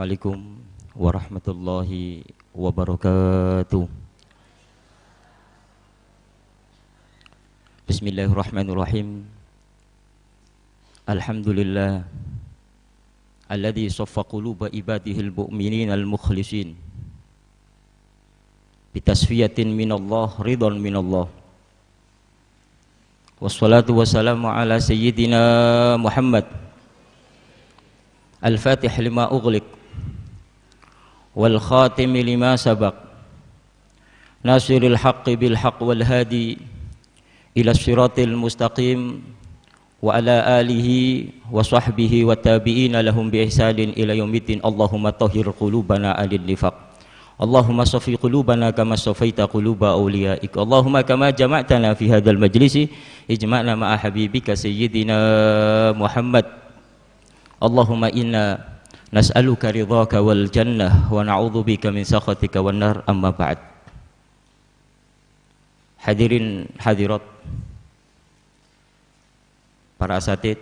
Assalamualaikum warahmatullahi wabarakatuh. Bismillahirrahmanirrahim. Alhamdulillah alladzi saffa quluba ibadihil mu'minin al-mukhlisin bitasfiyatin minallah ridwan minallah. Wassalatu wassalamu ala sayyidina Muhammad al-fatih lima ughliq wal khatimi lima sabaq nasiril haqqi bil haqq wal hadi ila siratil mustaqim wa ala alihi wa sahbihi wa tabi'ina lahum bi ihsanin ila yaumiddin. Allahumma tahhir qulubana anil nifaq, Allahumma saffi qulubana kama safaita quluba awliyaik, Allahumma kama jama'tana fi hadzal majlisi ijma'na ma'a habibika sayyidina Muhammad. Allahumma inna nas'aluka ridhaka wal jannah wa na'udzubika min sakhatika wan nar. Amma ba'd. Hadirin hadirat, para asatid,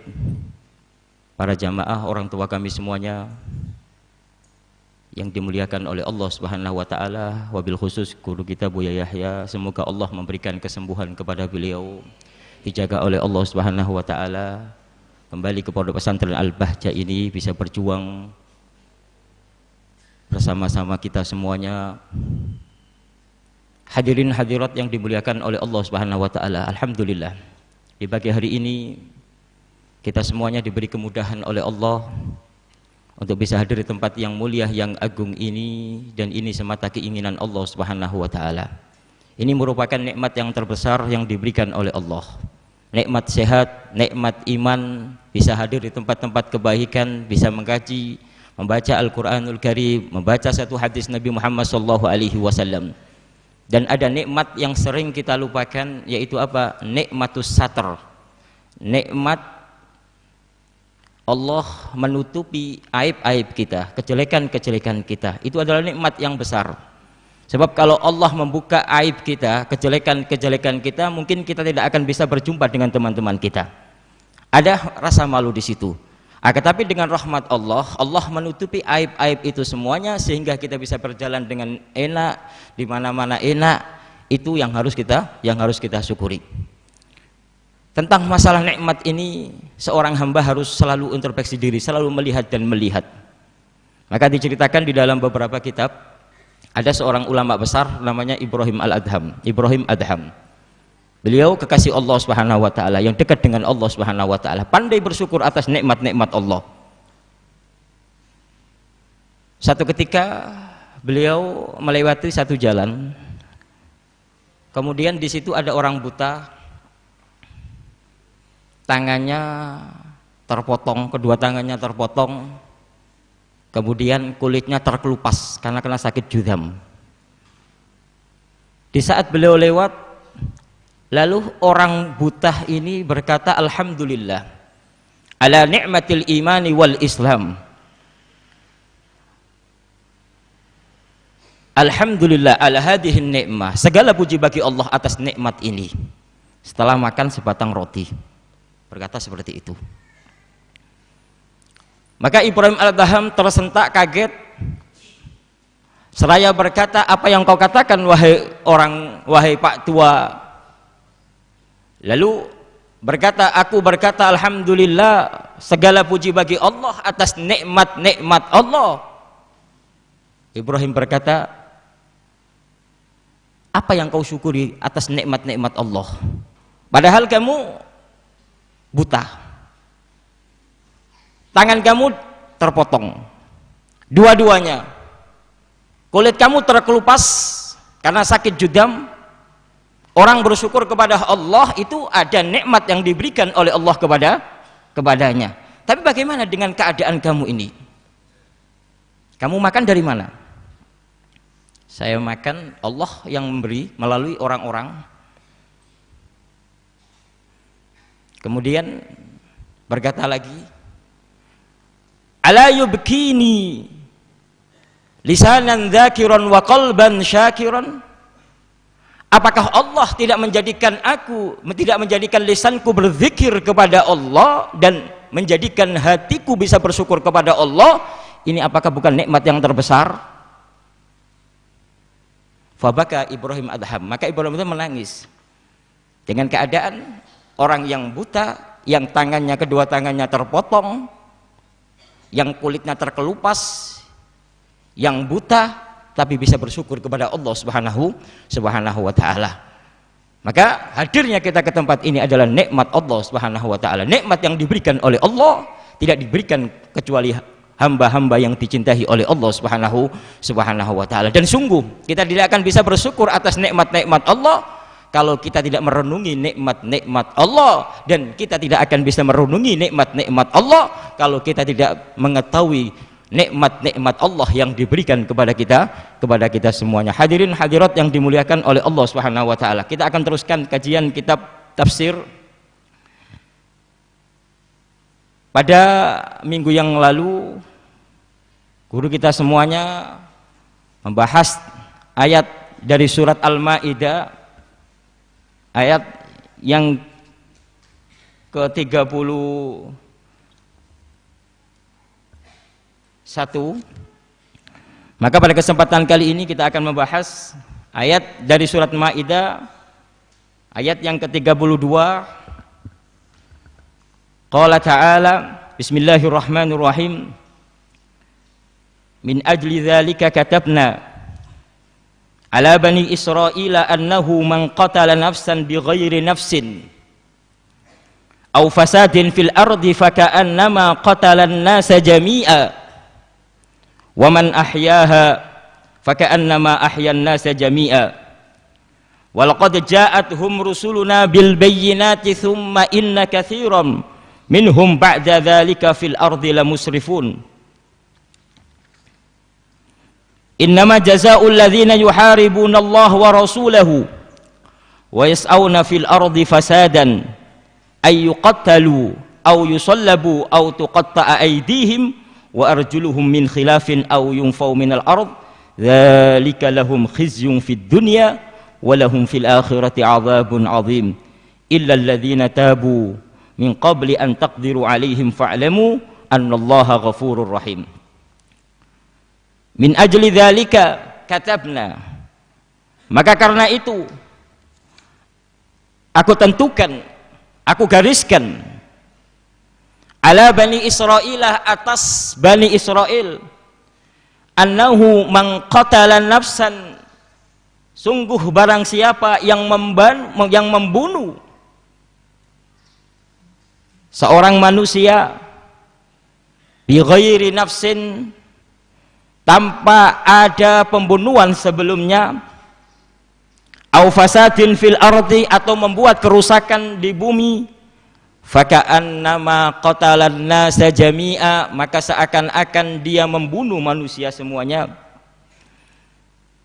para jamaah, orang tua kami semuanya yang dimuliakan oleh Allah Subhanahu wa taala, wabil khusus guru kita Buya Yahya, semoga Allah memberikan kesembuhan kepada beliau, dijaga oleh Allah Subhanahu wa taala, kembali ke pondok pesantren Al-Bahjah ini bisa berjuang bersama-sama kita semuanya. Hadirin hadirat yang dimuliakan oleh Allah Subhanahu wa taala, alhamdulillah di pagi hari ini kita semuanya diberi kemudahan oleh Allah untuk bisa hadir di tempat yang mulia yang agung ini, dan ini semata keinginan Allah Subhanahu wa taala. Ini merupakan nikmat yang terbesar yang diberikan oleh Allah. Nikmat sehat, nikmat iman, bisa hadir di tempat-tempat kebaikan, bisa mengkaji, membaca Al-Qur'anul Karim, membaca satu hadis Nabi Muhammad SAW. Dan ada nikmat yang sering kita lupakan, yaitu apa? Nikmatus satar. Nikmat Allah menutupi aib-aib kita, kejelekan-kejelekan kita. Itu adalah nikmat yang besar. Sebab kalau Allah membuka aib kita, kejelekan-kejelekan kita, mungkin kita tidak akan bisa berjumpa dengan teman-teman kita. Ada rasa malu di situ. Tetapi dengan rahmat Allah, Allah menutupi aib-aib itu semuanya sehingga kita bisa berjalan dengan enak, di mana-mana enak. Itu yang harus kita syukuri. Tentang masalah nikmat ini, seorang hamba harus selalu introspeksi diri, selalu melihat dan melihat. Maka diceritakan di dalam beberapa kitab, ada seorang ulama besar namanya Ibrahim Adham. Beliau kekasih Allah Subhanahu wa taala, yang dekat dengan Allah Subhanahu wa taala, pandai bersyukur atas nikmat-nikmat Allah. Satu ketika beliau melewati satu jalan, kemudian di situ ada orang buta, tangannya terpotong, kedua tangannya terpotong, kemudian kulitnya terkelupas karena kena sakit judam. Di saat beliau lewat, lalu orang buta ini berkata, alhamdulillah ala ni'matil imani wal islam, alhamdulillah ala hadihin ni'mah, segala puji bagi Allah atas nikmat ini. Setelah makan sebatang roti, berkata seperti itu. Maka Ibrahim Adham tersentak, kaget, seraya berkata, apa yang kau katakan wahai Pak tua? Lalu aku berkata alhamdulillah, segala puji bagi Allah atas nikmat-nikmat Allah. Ibrahim berkata, apa yang kau syukuri atas nikmat-nikmat Allah? Padahal kamu buta, tangan kamu terpotong dua-duanya, kulit kamu terkelupas karena sakit judam. Orang bersyukur kepada Allah itu ada nikmat yang diberikan oleh Allah kepadanya. Tapi bagaimana dengan keadaan kamu ini? Kamu makan dari mana? Saya makan, Allah yang memberi melalui orang-orang. Kemudian berkata lagi, ala yubkini lisanan dzakiran wa qalban syakiran. Apakah Allah tidak menjadikan lisanku berzikir kepada Allah dan menjadikan hatiku bisa bersyukur kepada Allah? ini apakah bukan nikmat yang terbesar? Fabaka Ibrahim adham, maka Ibrahim itu menangis dengan keadaan orang yang buta, yang tangannya, kedua tangannya terpotong, yang kulitnya terkelupas, yang buta tapi bisa bersyukur kepada Allah Subhanahu wa taala. Maka hadirnya kita ke tempat ini adalah nikmat Allah Subhanahu wa taala. Nikmat yang diberikan oleh Allah tidak diberikan kecuali hamba-hamba yang dicintai oleh Allah Subhanahu wa taala. Dan sungguh kita tidak akan bisa bersyukur atas nikmat-nikmat Allah kalau kita tidak merenungi nikmat-nikmat Allah, dan kita tidak akan bisa merenungi nikmat-nikmat Allah kalau kita tidak mengetahui nikmat-nikmat Allah yang diberikan kepada kita semuanya. Hadirin hadirat yang dimuliakan oleh Allah Subhanahu wa taala. Kita akan teruskan kajian kitab tafsir. Pada minggu yang lalu guru kita semuanya membahas ayat dari surat Al-Maidah, ayat yang ke-31. Maka pada kesempatan kali ini kita akan membahas ayat dari surat Maidah, ayat yang ke-32. Qala ta'ala, bismillahirrahmanirrahim, min ajli dzalika katabna ala bani Israila annahu man qatala nafsan bighairi nafsin aw fasadin fil ardi faka'annama qatala an-nasa jami'a wa man ahyaha faka'annama ahya an-nasa jami'a wa laqad ja'atuhum rusuluna bil bayyinati thumma inna katsiran minhum ba'da dzalika fil ardi lamusrifun. Innama jazaa'ul ladzina yuharibuna Allah wa rasulahu wa yas'auna fil ardi fasadan ay yuqattalu aw yusallabu aw tuqatta'a aydihim wa arjuluhum min khilafin aw yunfaw minal ard dzalika lahum khizyun fid dunya wa lahum fil akhirati 'adzabun 'adzim illa alladzina tabu min qabli an taqdiru alaihim fa'lamu annallaha ghafurur rahim. Min ajli dzalika katabna, maka karena itu aku tentukan, aku gariskan ala bani Israilah, atas bani Israel, annahu man qatala nafsan, sungguh barang siapa yang membunuh seorang manusia bi ghairi nafsin, tanpa ada pembunuhan sebelumnya, au fasadin fil ardi, atau membuat kerusakan di bumi, faka'annama qatalan nasa jami'a, maka seakan-akan dia membunuh manusia semuanya.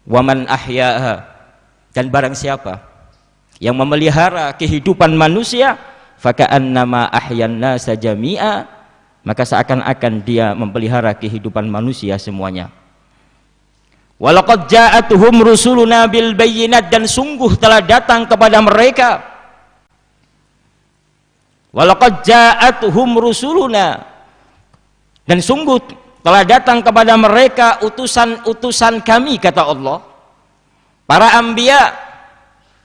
Waman ahyaha, dan barang siapa yang memelihara kehidupan manusia, faka'annama ahyan nasa jami'a, maka seakan-akan dia memelihara kehidupan manusia semuanya. Walaqad ja'atuhum rusuluna bil bayyinat, dan sungguh telah datang kepada mereka, walaqad ja'atuhum rusuluna, dan sungguh telah datang kepada mereka utusan-utusan kami, kata Allah, para anbiya,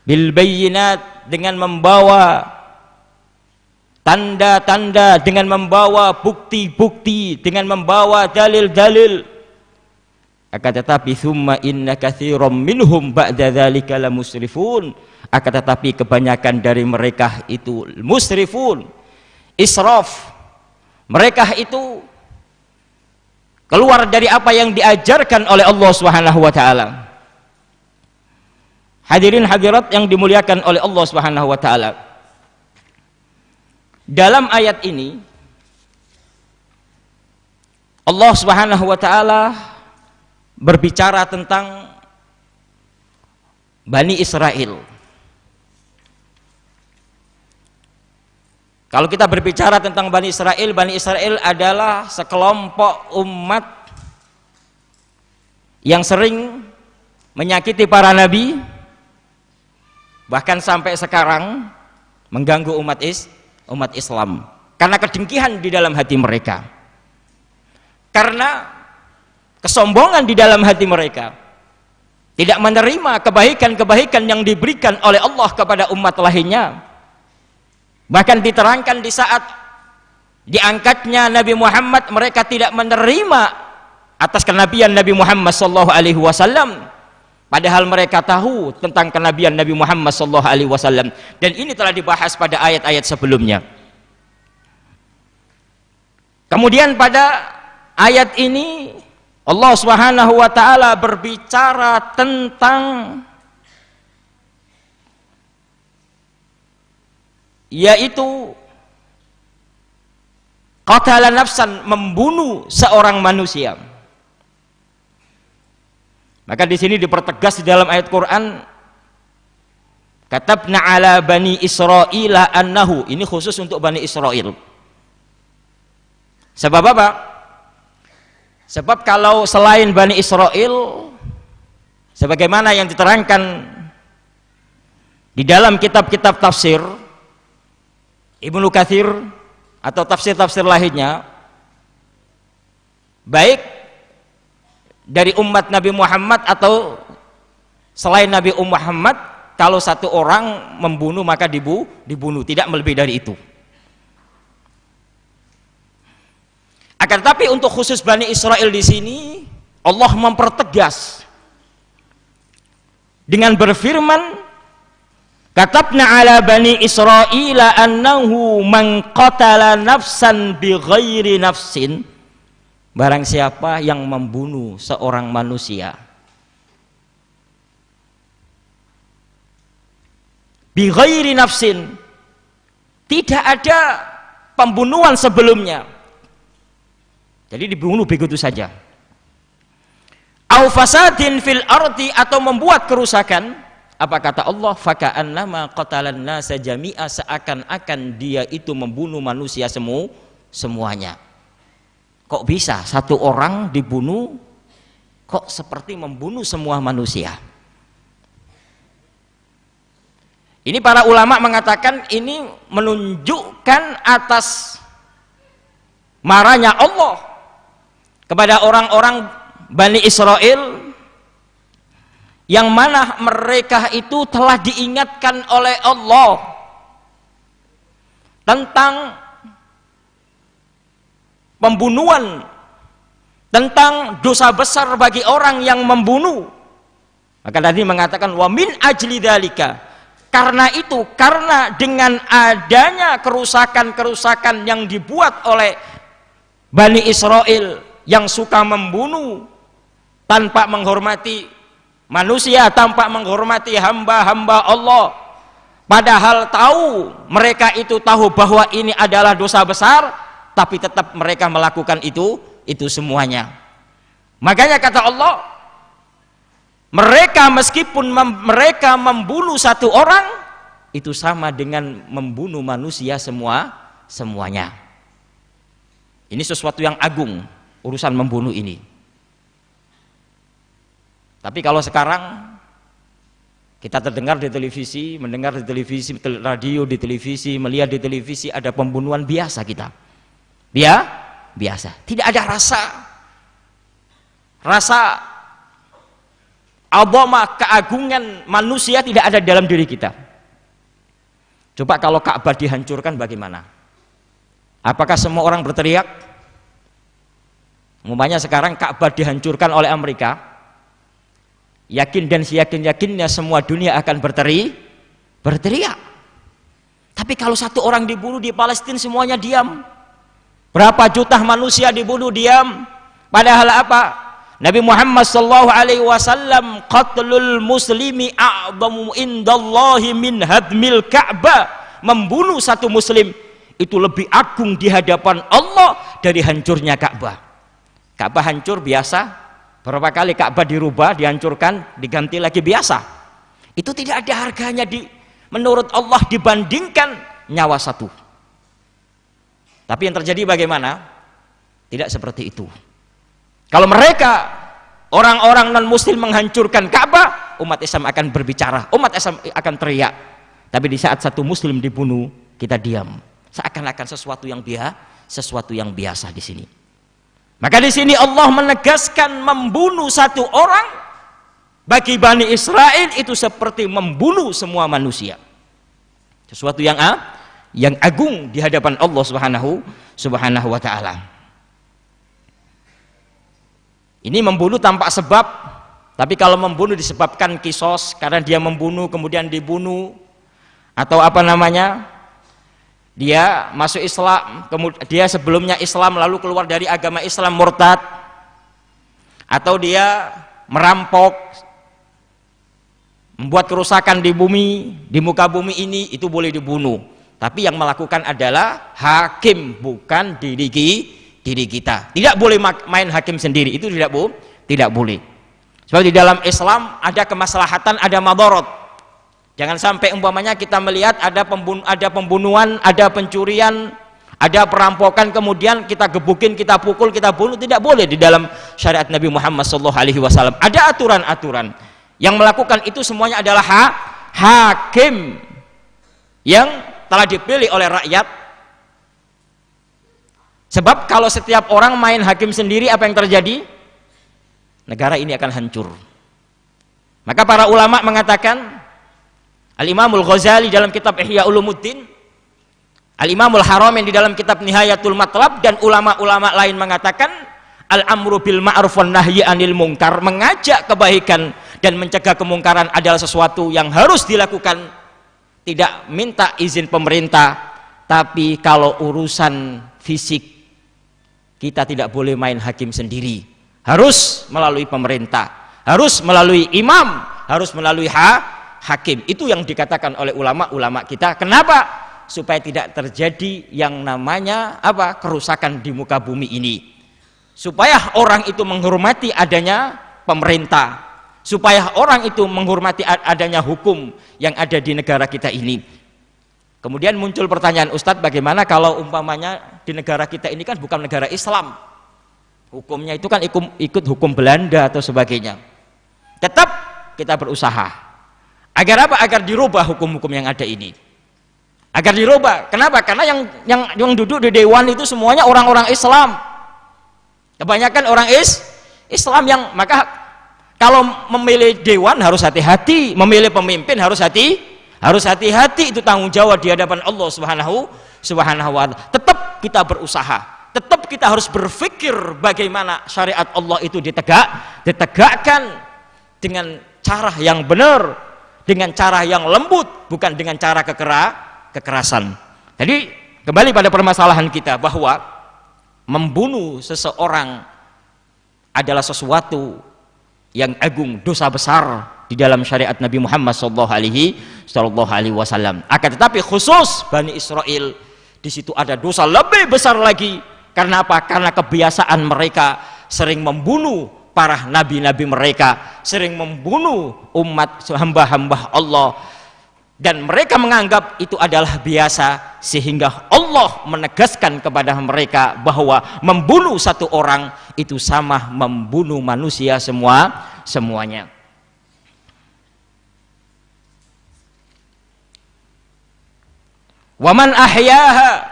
bil bayyinat, dengan membawa tanda-tanda, dengan membawa bukti-bukti, dengan membawa dalil-dalil. Akan tetapi summa inna katsiran minhum ba'da dzalika lamusrifun, akan tetapi kebanyakan dari mereka itu musrifun, israf. Mereka itu keluar dari apa yang diajarkan oleh Allah Subhanahu wa taala. Hadirin hadirat yang dimuliakan oleh Allah Subhanahu wa taala, dalam ayat ini Allah Subhanahu wa taala berbicara tentang Bani Israel. Kalau kita berbicara tentang Bani Israel adalah sekelompok umat yang sering menyakiti para nabi, bahkan sampai sekarang mengganggu umat Islam karena kedengkian di dalam hati mereka. Karena kesombongan di dalam hati mereka, tidak menerima kebaikan-kebaikan yang diberikan oleh Allah kepada umat lainnya. Bahkan diterangkan di saat diangkatnya Nabi Muhammad, mereka tidak menerima atas kenabian Nabi Muhammad SAW, padahal mereka tahu tentang kenabian Nabi Muhammad SAW, dan ini telah dibahas pada ayat-ayat sebelumnya. Kemudian pada ayat ini Allah Subhanahu wa taala berbicara tentang yaitu qatala nafsan, membunuh seorang manusia. Maka di sini dipertegas di dalam ayat Quran, katabna ala bani Israila annahu, ini khusus untuk bani Israel. Sebab apa? Sebab kalau selain Bani Israel, sebagaimana yang diterangkan di dalam kitab-kitab tafsir Ibnu Katsir atau tafsir-tafsir lainnya, baik dari umat Nabi Muhammad atau selain Nabi Muhammad, kalau satu orang membunuh maka dibunuh, tidak melebihi dari itu. Akan tetapi untuk khusus Bani Israel di sini Allah mempertegas dengan berfirman, katabna ala bani Israila annahu man qatala nafsan bighairi nafsin, barang siapa yang membunuh seorang manusia bighairi nafsin, tidak ada pembunuhan sebelumnya, jadi dibunuh begitu saja, au fasadin fil ardi, atau membuat kerusakan, apa kata Allah, faka'annama qatalan nasa jami'a, seakan-akan dia itu membunuh manusia semuanya. Kok bisa satu orang dibunuh kok seperti membunuh semua manusia? Ini para ulama mengatakan ini menunjukkan atas marahnya Allah kepada orang-orang Bani Israel, yang mana mereka itu telah diingatkan oleh Allah tentang pembunuhan, tentang dosa besar bagi orang yang membunuh. Maka tadi mengatakan wa min ajli dzalika, karena itu, karena dengan adanya kerusakan-kerusakan yang dibuat oleh Bani Israel yang suka membunuh tanpa menghormati manusia, tanpa menghormati hamba-hamba Allah, padahal tahu, mereka itu tahu bahwa ini adalah dosa besar, tapi tetap mereka melakukan itu semuanya. Makanya kata Allah, mereka meskipun mereka membunuh satu orang, itu sama dengan membunuh manusia semuanya. Ini sesuatu yang agung, urusan membunuh ini. Tapi kalau sekarang kita terdengar di televisi, mendengar di televisi, radio di televisi, melihat di televisi, ada pembunuhan biasa kita. Biasa. Tidak ada rasa azamah, keagungan manusia tidak ada dalam diri kita. Coba kalau Ka'bah dihancurkan bagaimana? Apakah semua orang berteriak? Umpamanya sekarang Ka'bah dihancurkan oleh Amerika, yakin dan siyakin-yakinnya semua dunia akan berteriak. Tapi kalau satu orang dibunuh di Palestina, semuanya diam. Berapa juta manusia dibunuh, diam. Padahal apa? Nabi Muhammad SAW, qatlul muslimi a'zamu indallahi min hadmil Ka'bah, membunuh satu muslim itu lebih agung di hadapan Allah dari hancurnya Ka'bah. Ka'bah hancur biasa, berapa kali Ka'bah dirubah, dihancurkan, diganti lagi biasa. Itu tidak ada harganya menurut Allah dibandingkan nyawa satu. Tapi yang terjadi bagaimana? Tidak seperti itu. Kalau mereka orang-orang non muslim menghancurkan Ka'bah, umat Islam akan berbicara, umat Islam akan teriak. Tapi di saat satu muslim dibunuh, kita diam. Seakan-akan sesuatu yang biasa di sini. Maka di sini Allah menegaskan membunuh satu orang bagi Bani Israel itu seperti membunuh semua manusia. Sesuatu yang agung di hadapan Allah Subhanahu wa taala. Ini membunuh tanpa sebab, tapi kalau membunuh disebabkan kisos karena dia membunuh kemudian dibunuh, atau apa namanya? Dia masuk Islam, kemudian dia sebelumnya Islam lalu keluar dari agama Islam murtad, atau dia merampok, membuat kerusakan di bumi, di muka bumi ini, itu boleh dibunuh. Tapi yang melakukan adalah hakim, bukan diri kita. Tidak boleh main hakim sendiri, itu tidak boleh. Sebab di dalam Islam ada kemaslahatan, ada madarat. Jangan sampai umpamanya kita melihat ada pembunuhan, ada pencurian, ada perampokan, kemudian kita gebukin, kita pukul, kita bunuh. Tidak boleh di dalam syariat Nabi Muhammad SAW. Ada aturan-aturan. Yang melakukan itu semuanya adalah hakim yang telah dipilih oleh rakyat. Sebab kalau setiap orang main hakim sendiri, apa yang terjadi? Negara ini akan hancur. Maka para ulama mengatakan, Al-Imamul Ghazali dalam kitab Ihya Ulumuddin, Al-Imamul Haramain di dalam kitab Nihayatul Matlab, dan ulama-ulama lain mengatakan al-amru bil ma'ruf wan nahyi anil munkar, mengajak kebaikan dan mencegah kemungkaran adalah sesuatu yang harus dilakukan, tidak minta izin pemerintah. Tapi kalau urusan fisik, kita tidak boleh main hakim sendiri, harus melalui pemerintah, harus melalui imam, harus melalui hakim. Itu yang dikatakan oleh ulama-ulama kita. Kenapa? Supaya tidak terjadi yang namanya kerusakan di muka bumi ini, supaya orang itu menghormati adanya pemerintah, supaya orang itu menghormati adanya hukum yang ada di negara kita ini. Kemudian muncul pertanyaan, Ustadz, bagaimana kalau umpamanya di negara kita ini kan bukan negara Islam, hukumnya itu kan ikut hukum Belanda atau sebagainya. Tetap kita berusaha agar agar dirubah hukum-hukum yang ada ini, agar dirubah. Kenapa? Karena yang duduk di dewan itu semuanya orang-orang Islam, kebanyakan orang Islam, yang maka kalau memilih dewan harus hati-hati, memilih pemimpin harus hati-hati. Itu tanggung jawab di hadapan Allah Subhanahu wa taala. Tetap kita berusaha, tetap kita harus berpikir bagaimana syariat Allah itu ditegakkan dengan cara yang benar, dengan cara yang lembut, bukan dengan cara kekerasan. Jadi kembali pada permasalahan kita, bahwa membunuh seseorang adalah sesuatu yang agung, dosa besar di dalam syariat Nabi Muhammad SAW. Akan tetapi khusus Bani Israel, di situ ada dosa lebih besar lagi. Karena apa? Karena kebiasaan mereka sering membunuh para nabi-nabi mereka, sering membunuh umat hamba-hamba Allah, dan mereka menganggap itu adalah biasa, sehingga Allah menegaskan kepada mereka bahwa membunuh satu orang itu sama membunuh manusia semuanya. Waman ahyaha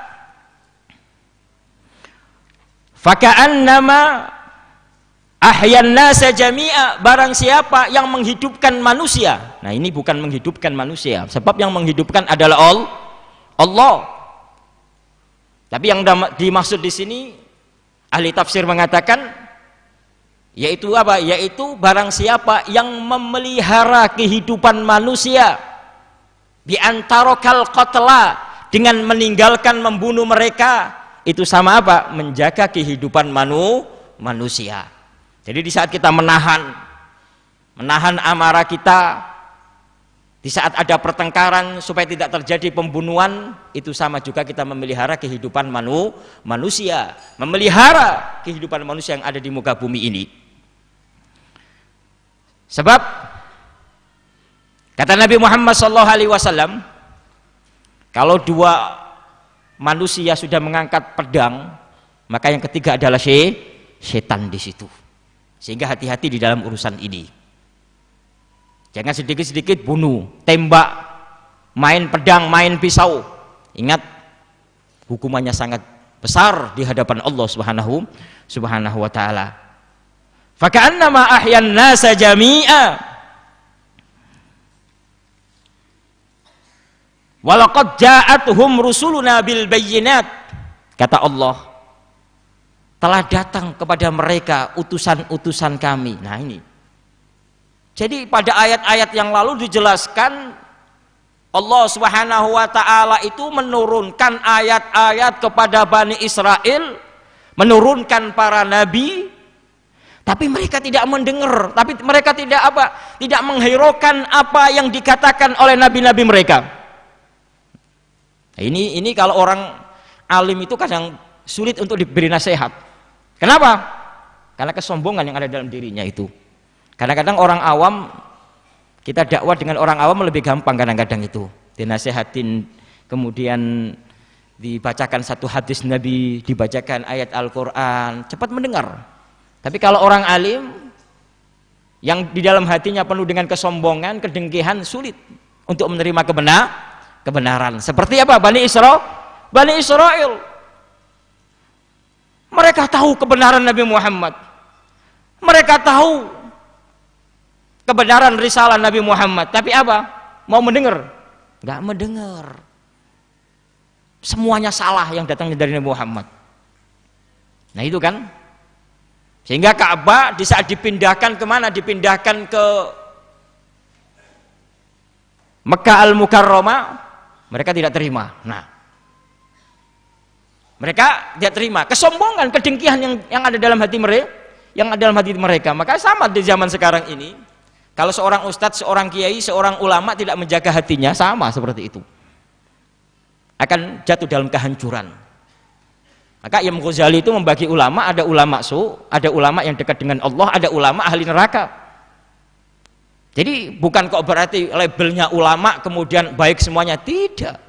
faka'annama ahyan nasa jami'a, barang siapa yang menghidupkan manusia. Nah, ini bukan menghidupkan manusia, sebab yang menghidupkan adalah Allah. Tapi yang dimaksud di sini ahli tafsir mengatakan, yaitu apa? Yaitu barang siapa yang memelihara kehidupan manusia bi antarokal qatla, dengan meninggalkan membunuh mereka, itu sama apa? Menjaga kehidupan manusia. Jadi di saat kita menahan amarah kita, di saat ada pertengkaran supaya tidak terjadi pembunuhan, itu sama juga kita memelihara kehidupan manusia, memelihara kehidupan manusia yang ada di muka bumi ini. Sebab kata Nabi Muhammad SAW, kalau dua manusia sudah mengangkat pedang, maka yang ketiga adalah setan di situ. Sehingga hati-hati di dalam urusan ini. Jangan sedikit-sedikit bunuh, tembak, main pedang, main pisau. Ingat, hukumannya sangat besar di hadapan Allah Subhanahu wa taala. Faka'annama ahyan nasa jami'a. Walaqad ja'atuhum rusuluna bil bayyinat. Kata Allah, telah datang kepada mereka utusan-utusan kami. Nah ini. Jadi pada ayat-ayat yang lalu dijelaskan Allah Subhanahu wa taala itu menurunkan ayat-ayat kepada Bani Israel, menurunkan para nabi, tapi mereka tidak mendengar, tapi mereka tidak menghiraukan apa yang dikatakan oleh nabi-nabi mereka. Nah, ini kalau orang alim itu kadang sulit untuk diberi nasihat. Kenapa? Karena kesombongan yang ada dalam dirinya itu. Kadang-kadang orang awam, kita dakwah dengan orang awam lebih gampang kadang-kadang itu. Dinasehatin, kemudian dibacakan satu hadis Nabi, dibacakan ayat Al-Quran, cepat mendengar. Tapi kalau orang alim yang di dalam hatinya penuh dengan kesombongan, kedengkian, sulit untuk menerima kebenaran. Seperti apa? Bani Israel. Mereka tahu kebenaran Nabi Muhammad. Mereka tahu kebenaran risalah Nabi Muhammad, tapi apa? Mau mendengar? Enggak mendengar. Semuanya salah yang datangnya dari Nabi Muhammad. Nah itu kan, sehingga Ka'bah di saat dipindahkan kemana? Dipindahkan ke Mekah Al-Mukarramah, mereka tidak terima. Nah, mereka tidak terima. Kesombongan, kedengkian yang ada dalam hati mereka, Maka sama di zaman sekarang ini. Kalau seorang ustadz, seorang kiai, seorang ulama tidak menjaga hatinya, sama seperti itu, akan jatuh dalam kehancuran. Maka Imam Ghazali itu membagi ulama, ada ulama ada ulama yang dekat dengan Allah, ada ulama ahli neraka. Jadi bukan kok berarti labelnya ulama kemudian baik semuanya, tidak.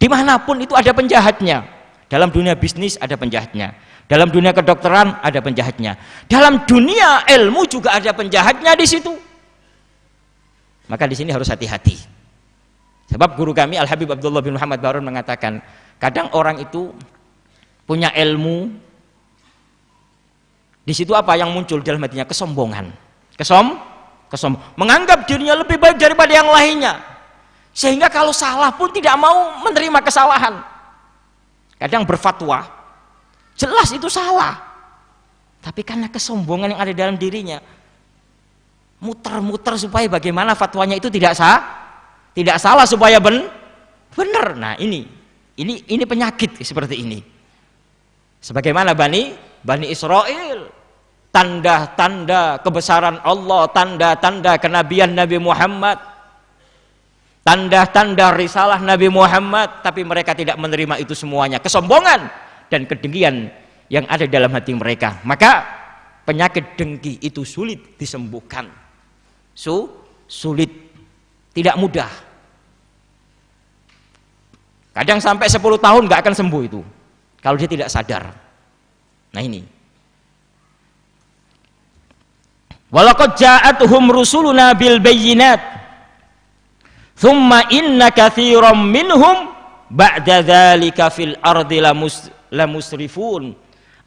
Dimanapun itu ada penjahatnya. Dalam dunia bisnis ada penjahatnya, dalam dunia kedokteran ada penjahatnya, dalam dunia ilmu juga ada penjahatnya di situ. Maka di sini harus hati-hati. Sebab guru kami Al Habib Abdullah bin Muhammad Barun mengatakan, kadang orang itu punya ilmu, di situ apa yang muncul dalam hatinya? Kesombongan, menganggap dirinya lebih baik daripada yang lainnya, sehingga kalau salah pun tidak mau menerima kesalahan. Kadang berfatwa, jelas itu salah, tapi karena kesombongan yang ada dalam dirinya, muter-muter supaya bagaimana fatwanya itu tidak salah supaya benar. Nah ini penyakit seperti ini. Sebagaimana Bani Israel, tanda-tanda kebesaran Allah, tanda-tanda kenabian Nabi Muhammad, tanda-tanda risalah Nabi Muhammad, tapi mereka tidak menerima itu semuanya. Kesombongan dan kedengkian yang ada dalam hati mereka. Maka penyakit dengki itu sulit disembuhkan, sulit, tidak mudah. Kadang sampai 10 tahun nggak akan sembuh itu kalau dia tidak sadar. Nah ini, walaqad ja'atuhum rusuluna bil bayyinat thumma inna katsiran minhum ba'da dzalika fil ardi lamusrifun.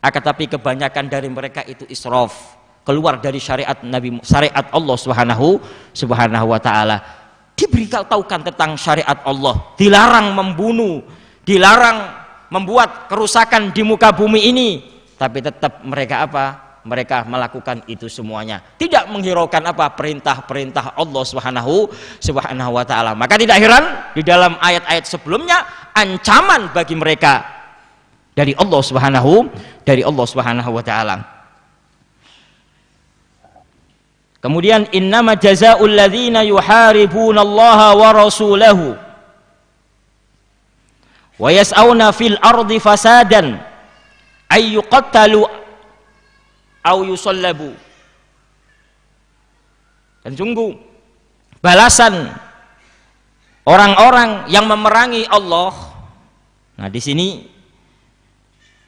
Akan tapi kebanyakan dari mereka itu israf, keluar dari syariat Allah Subhanahu wa taala. Diberitahukan tentang syariat Allah, dilarang membunuh, dilarang membuat kerusakan di muka bumi ini, tapi tetap mereka apa? Mereka melakukan itu semuanya, tidak menghiraukan apa? Perintah-perintah Allah Subhanahu wa taala. Maka tidak heran di dalam ayat-ayat sebelumnya ancaman bagi mereka dari Allah Subhanahu wa taala. Kemudian innama jazaa'ul ladzina yuharibunallaha wa rasulahu wa yas'auna fil ardi fasadan ay yuqattalu aw yusallabu. Dan sungguh balasan orang-orang yang memerangi Allah. Nah, di sini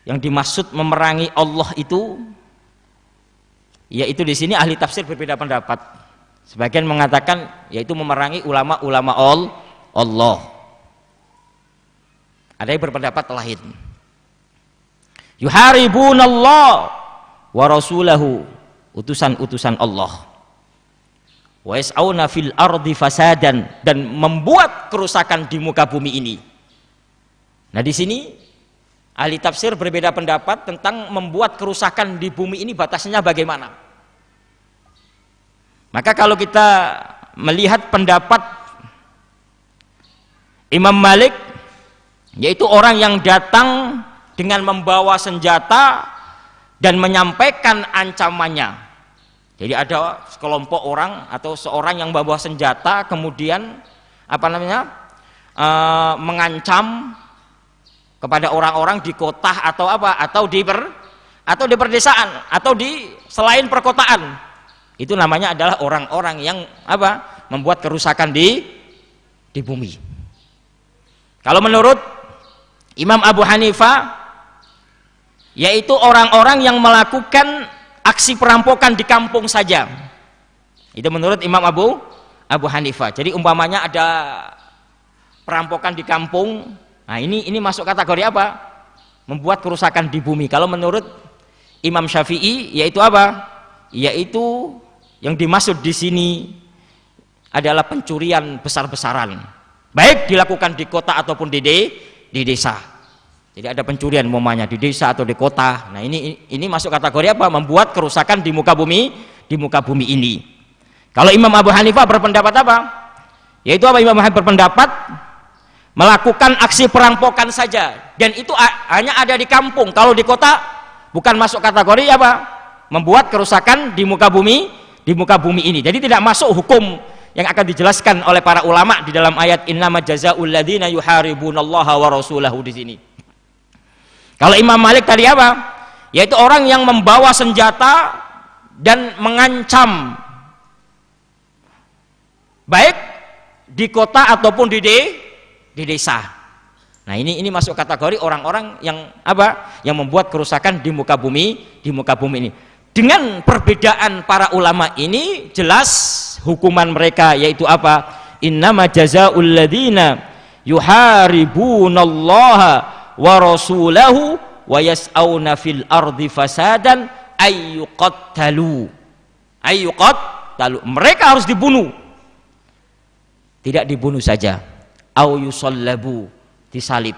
yang dimaksud memerangi Allah itu, yaitu di sini ahli tafsir berbeda pendapat. Sebagian mengatakan yaitu memerangi ulama-ulama Allah. Ada yang berpendapat lain. yuharibunallah wa rasulahu, utusan-utusan Allah, wa yas'auna fil ardi fasadan, dan membuat kerusakan di muka bumi ini. Nah di sini ahli tafsir berbeda pendapat tentang membuat kerusakan di bumi ini batasnya bagaimana. Maka kalau kita melihat pendapat Imam Malik, yaitu orang yang datang dengan membawa senjata dan menyampaikan ancamannya. Jadi ada sekelompok orang atau seorang yang membawa senjata kemudian mengancam kepada orang-orang di kota atau di perdesaan atau di selain perkotaan. Itu namanya adalah orang-orang yang membuat kerusakan di bumi. Kalau menurut Imam Abu Hanifah, yaitu orang-orang yang melakukan aksi perampokan di kampung saja. Itu menurut Imam Abu Hanifah. Jadi umpamanya ada perampokan di kampung, nah ini masuk kategori apa? Membuat kerusakan di bumi. Kalau menurut Imam Syafi'i, yaitu apa? Yaitu yang dimaksud di sini adalah pencurian besar-besaran, baik dilakukan di kota ataupun di desa. Jadi ada pencurian umpamanya di desa atau di kota. Nah ini masuk kategori apa? Membuat kerusakan di muka bumi ini. Kalau Imam Abu Hanifah berpendapat apa? Yaitu apa? Imam Abu Hanifah berpendapat melakukan aksi perampokan saja, dan itu hanya ada di kampung. Kalau di kota bukan masuk kategori apa? Membuat kerusakan di muka bumi ini. Jadi tidak masuk hukum yang akan dijelaskan oleh para ulama di dalam ayat innama jazaa'ul ladzina yuharibunallaha wa rasulahu di sini. Kalau Imam Malik tadi apa? Yaitu orang yang membawa senjata dan mengancam, baik di kota ataupun di desa. Nah ini masuk kategori orang-orang yang yang membuat kerusakan di muka bumi ini. Dengan perbedaan para ulama ini, jelas hukuman mereka yaitu apa? Innama jazaa'ul ladzina yuharibunallaha wa rasulahu wa yas'auna fil ardi fasadan ayyuqattalu. Mereka harus dibunuh. Tidak dibunuh saja, au yusallabu, disalib,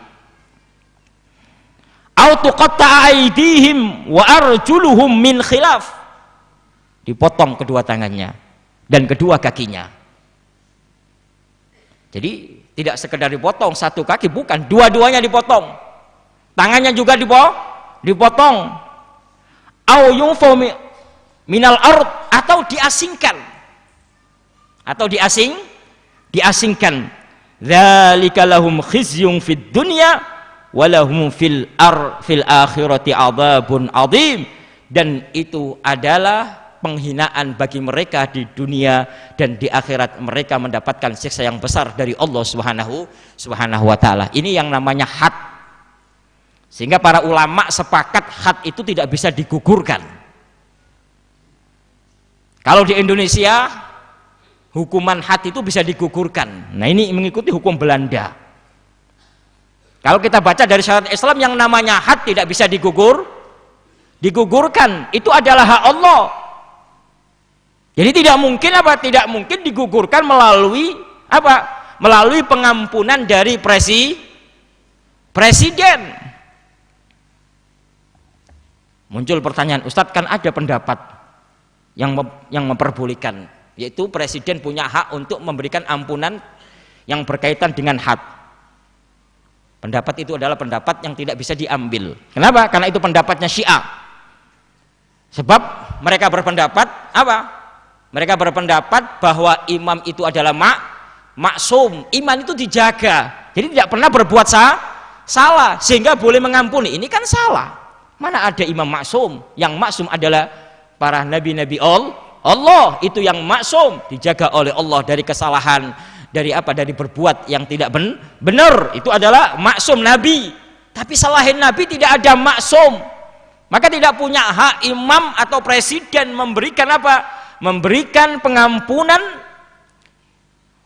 au tuqatta'a aydihim wa arjuluhum min khilaf, dipotong kedua tangannya dan kedua kakinya. Jadi tidak sekedar dipotong satu kaki, bukan, dua-duanya dipotong, tangannya juga dipotong, au yunfu minal ard, atau diasingkan. Dzalika lahum khizyun fid dunya wa lahum fil akhirati adzabun adzim, dan itu adalah penghinaan bagi mereka di dunia, dan di akhirat mereka mendapatkan siksa yang besar dari Allah Subhanahu wa taala. Ini yang namanya had. Sehingga para ulama sepakat had itu tidak bisa digugurkan. Kalau di Indonesia hukuman had itu bisa digugurkan. Nah ini mengikuti hukum Belanda. Kalau kita baca dari syariat Islam, yang namanya had tidak bisa digugurkan. Itu adalah hak Allah. Jadi tidak mungkin digugurkan melalui melalui pengampunan dari presiden. Muncul pertanyaan, Ustadz, kan ada pendapat yang memperbolehkan, yaitu presiden punya hak untuk memberikan ampunan yang berkaitan dengan had. Pendapat itu adalah pendapat yang tidak bisa diambil. Kenapa? Karena itu pendapatnya Syiah. Sebab mereka berpendapat Mereka berpendapat bahwa imam itu adalah maksum. Iman itu dijaga. Jadi tidak pernah berbuat salah sehingga boleh mengampuni. Ini kan salah. Mana ada imam maksum? Yang maksum adalah para nabi-nabi Allah, itu yang maksum, dijaga oleh Allah dari kesalahan, dari berbuat yang tidak benar. Itu adalah maksum nabi. Tapi selain nabi tidak ada maksum. Maka tidak punya hak imam atau presiden memberikan memberikan pengampunan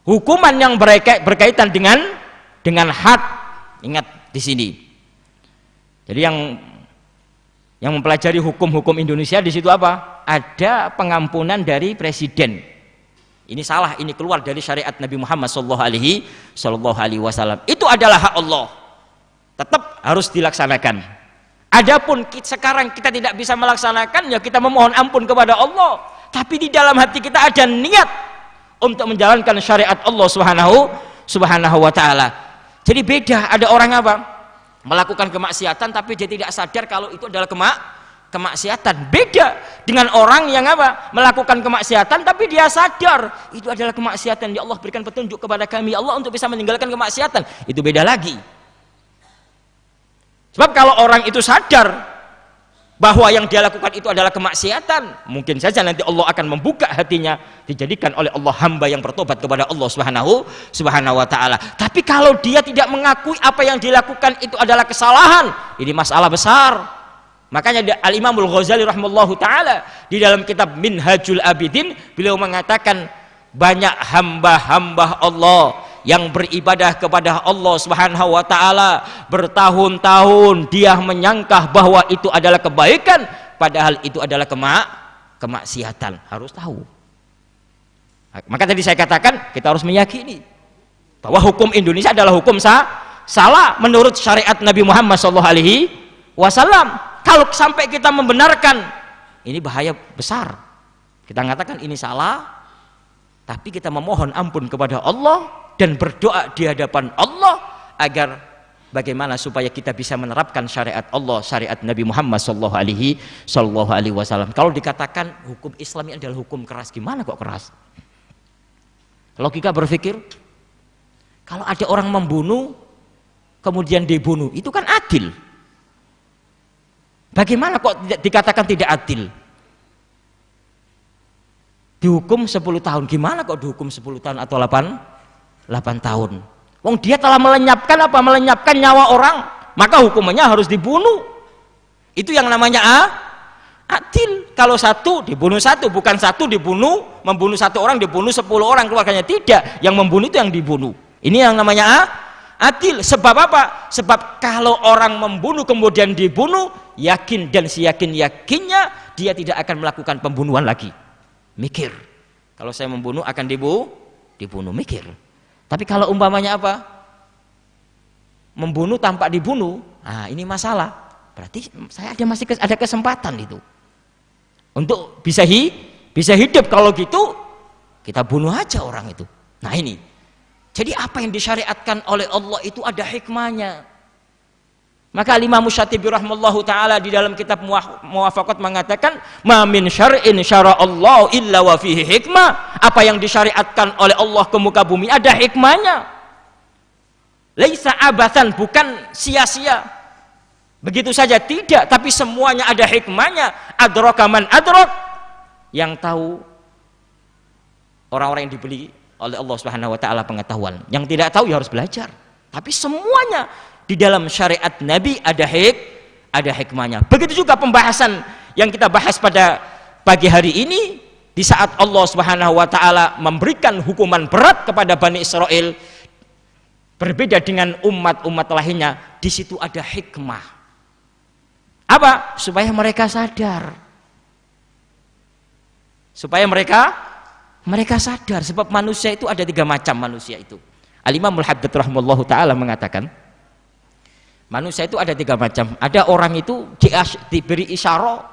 hukuman yang berkaitan dengan had. Ingat di sini. Jadi yang Yang mempelajari hukum-hukum Indonesia di situ apa? Ada pengampunan dari presiden. Ini salah, ini keluar dari syariat Nabi Muhammad sallallahu alaihi wasallam. Itu adalah hak Allah. Tetap harus dilaksanakan. Adapun sekarang kita tidak bisa melaksanakan, ya kita memohon ampun kepada Allah. Tapi di dalam hati kita ada niat untuk menjalankan syariat Allah Subhanahu wa taala. Jadi beda, ada orang apa? Melakukan kemaksiatan tapi dia tidak sadar kalau itu adalah kemaksiatan. Beda dengan orang yang apa? Melakukan kemaksiatan tapi dia sadar itu adalah kemaksiatan. Ya Allah, berikan petunjuk kepada kami ya Allah untuk bisa meninggalkan kemaksiatan. Itu beda lagi. Sebab kalau orang itu sadar bahwa yang dia lakukan itu adalah kemaksiatan, mungkin saja nanti Allah akan membuka hatinya, dijadikan oleh Allah hamba yang bertobat kepada Allah Subhanahu wa taala. Tapi kalau dia tidak mengakui apa yang dilakukan itu adalah kesalahan, ini masalah besar. Makanya Al-Imamul Ghazali rahimahullahu taala di dalam kitab Minhajul Abidin, beliau mengatakan banyak hamba-hamba Allah yang beribadah kepada Allah Subhanahu wa taala bertahun-tahun dia menyangka bahwa itu adalah kebaikan, padahal itu adalah kemaksiatan. Harus tahu. Maka tadi saya katakan kita harus meyakini bahwa hukum Indonesia adalah hukum salah menurut syariat Nabi Muhammad SAW. Kalau sampai kita membenarkan, ini bahaya besar. Kita mengatakan ini salah, tapi kita memohon ampun kepada Allah dan berdoa di hadapan Allah agar bagaimana supaya kita bisa menerapkan syariat Allah, syariat Nabi Muhammad sallallahu alaihi wasallam. Kalau dikatakan hukum Islam ini adalah hukum keras, gimana kok keras? Logika berpikir, kalau ada orang membunuh kemudian dibunuh, itu kan adil. Bagaimana kok dikatakan tidak adil? Dihukum 10 tahun, gimana kok dihukum 10 tahun atau 8 tahun? Wong dia telah melenyapkan nyawa orang, maka hukumannya harus dibunuh. Itu yang namanya adil. Kalau satu dibunuh satu, bukan satu membunuh satu orang dibunuh 10 orang keluarganya, tidak. Yang membunuh itu yang dibunuh. Ini yang namanya adil. Sebab apa? Sebab kalau orang membunuh kemudian dibunuh, yakin dan seyakin-yakinnya dia tidak akan melakukan pembunuhan lagi. Mikir, kalau saya membunuh akan dibunuh, mikir. Tapi kalau umpamanya apa? Membunuh tanpa dibunuh, nah ini masalah. Berarti saya masih ada kesempatan itu untuk bisa hidup. Kalau gitu kita bunuh aja orang itu. Nah ini, jadi apa yang disyariatkan oleh Allah itu ada hikmahnya. Maka Imam Syatibi rahimahullahu taala di dalam kitab Muwafaqat mengatakan, "Ma min syar'in syara'allahu illa wa fihi hikmah." Apa yang disyariatkan oleh Allah ke muka bumi ada hikmahnya. Laisa abathan, bukan sia-sia. Begitu saja tidak, tapi semuanya ada hikmahnya. Adraka man adrak. Yang tahu orang-orang yang diberi oleh Allah Subhanahu wa taala pengetahuan. Yang tidak tahu ya harus belajar. Tapi semuanya di dalam syariat Nabi ada hikmahnya. Begitu juga pembahasan yang kita bahas pada pagi hari ini, di saat Allah Subhanahu wa taala memberikan hukuman berat kepada Bani Israel, berbeda dengan umat-umat lainnya, di situ ada hikmah. Apa? Supaya mereka sadar. Supaya mereka sadar, sebab manusia itu ada 3 macam manusia itu. Al-Imamul Haddad rahimahullahu taala mengatakan, manusia itu ada 3 macam. Ada orang itu diberi isyarah,